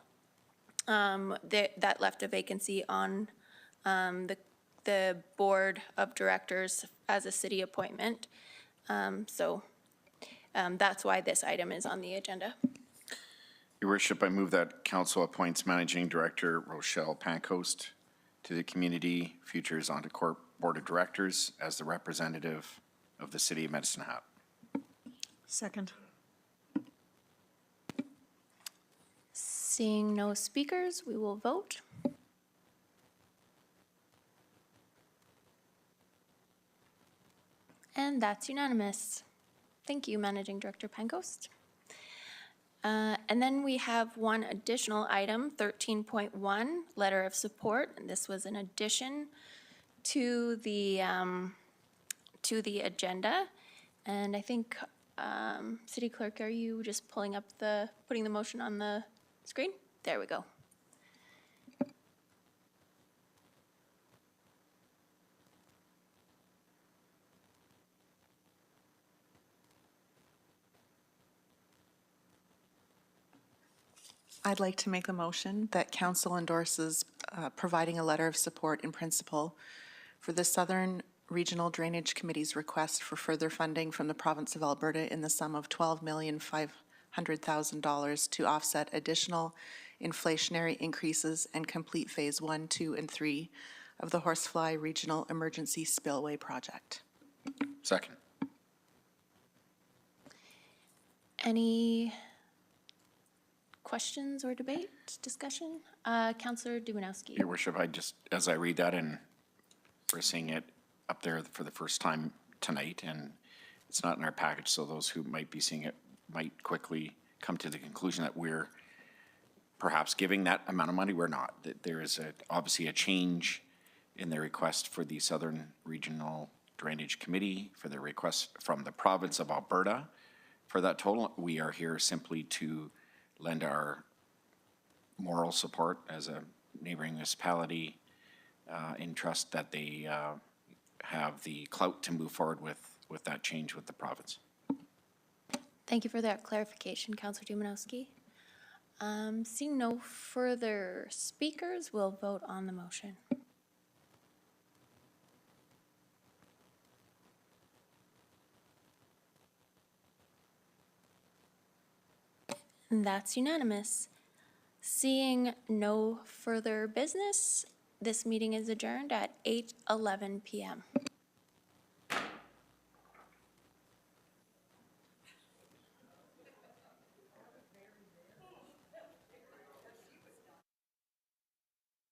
that left a vacancy on the Board of Directors as a city appointment. So that's why this item is on the agenda. Your Worship, I move that Council appoints Managing Director Rochelle Pancoast to the Community Futures Entrecourt Board of Directors as the representative of the City of Medicine Hat. Second. Seeing no speakers, we will vote. And that's unanimous. Thank you, Managing Director Pancoast. And then we have one additional item, 13.1, letter of support. And this was an addition to the agenda. And I think, City Clerk, are you just putting the motion on the screen? There we go. I'd like to make the motion that council endorses providing a letter of support in principle for the Southern Regional Drainage Committee's request for further funding from the province of Alberta in the sum of $12,500,000 to offset additional inflationary increases and complete Phase 1, 2, and 3 of the Horsefly Regional Emergency Spillway Project. Second. Any questions or debate, discussion? Councillor Dumanowski. Your worship, I just, as I read that, and we're seeing it up there for the first time tonight, and it's not in our package, so those who might be seeing it might quickly come to the conclusion that we're perhaps giving that amount of money. We're not. There is obviously a change in the request for the Southern Regional Drainage Committee for the request from the province of Alberta for that total. We are here simply to lend our moral support as a neighboring municipality in trust that they have the clout to move forward with that change with the province. Thank you for that clarification, Councillor Dumanowski. Seeing no further speakers, we'll vote on the motion. And that's unanimous. Seeing no further business, this meeting is adjourned at 8:11 p.m.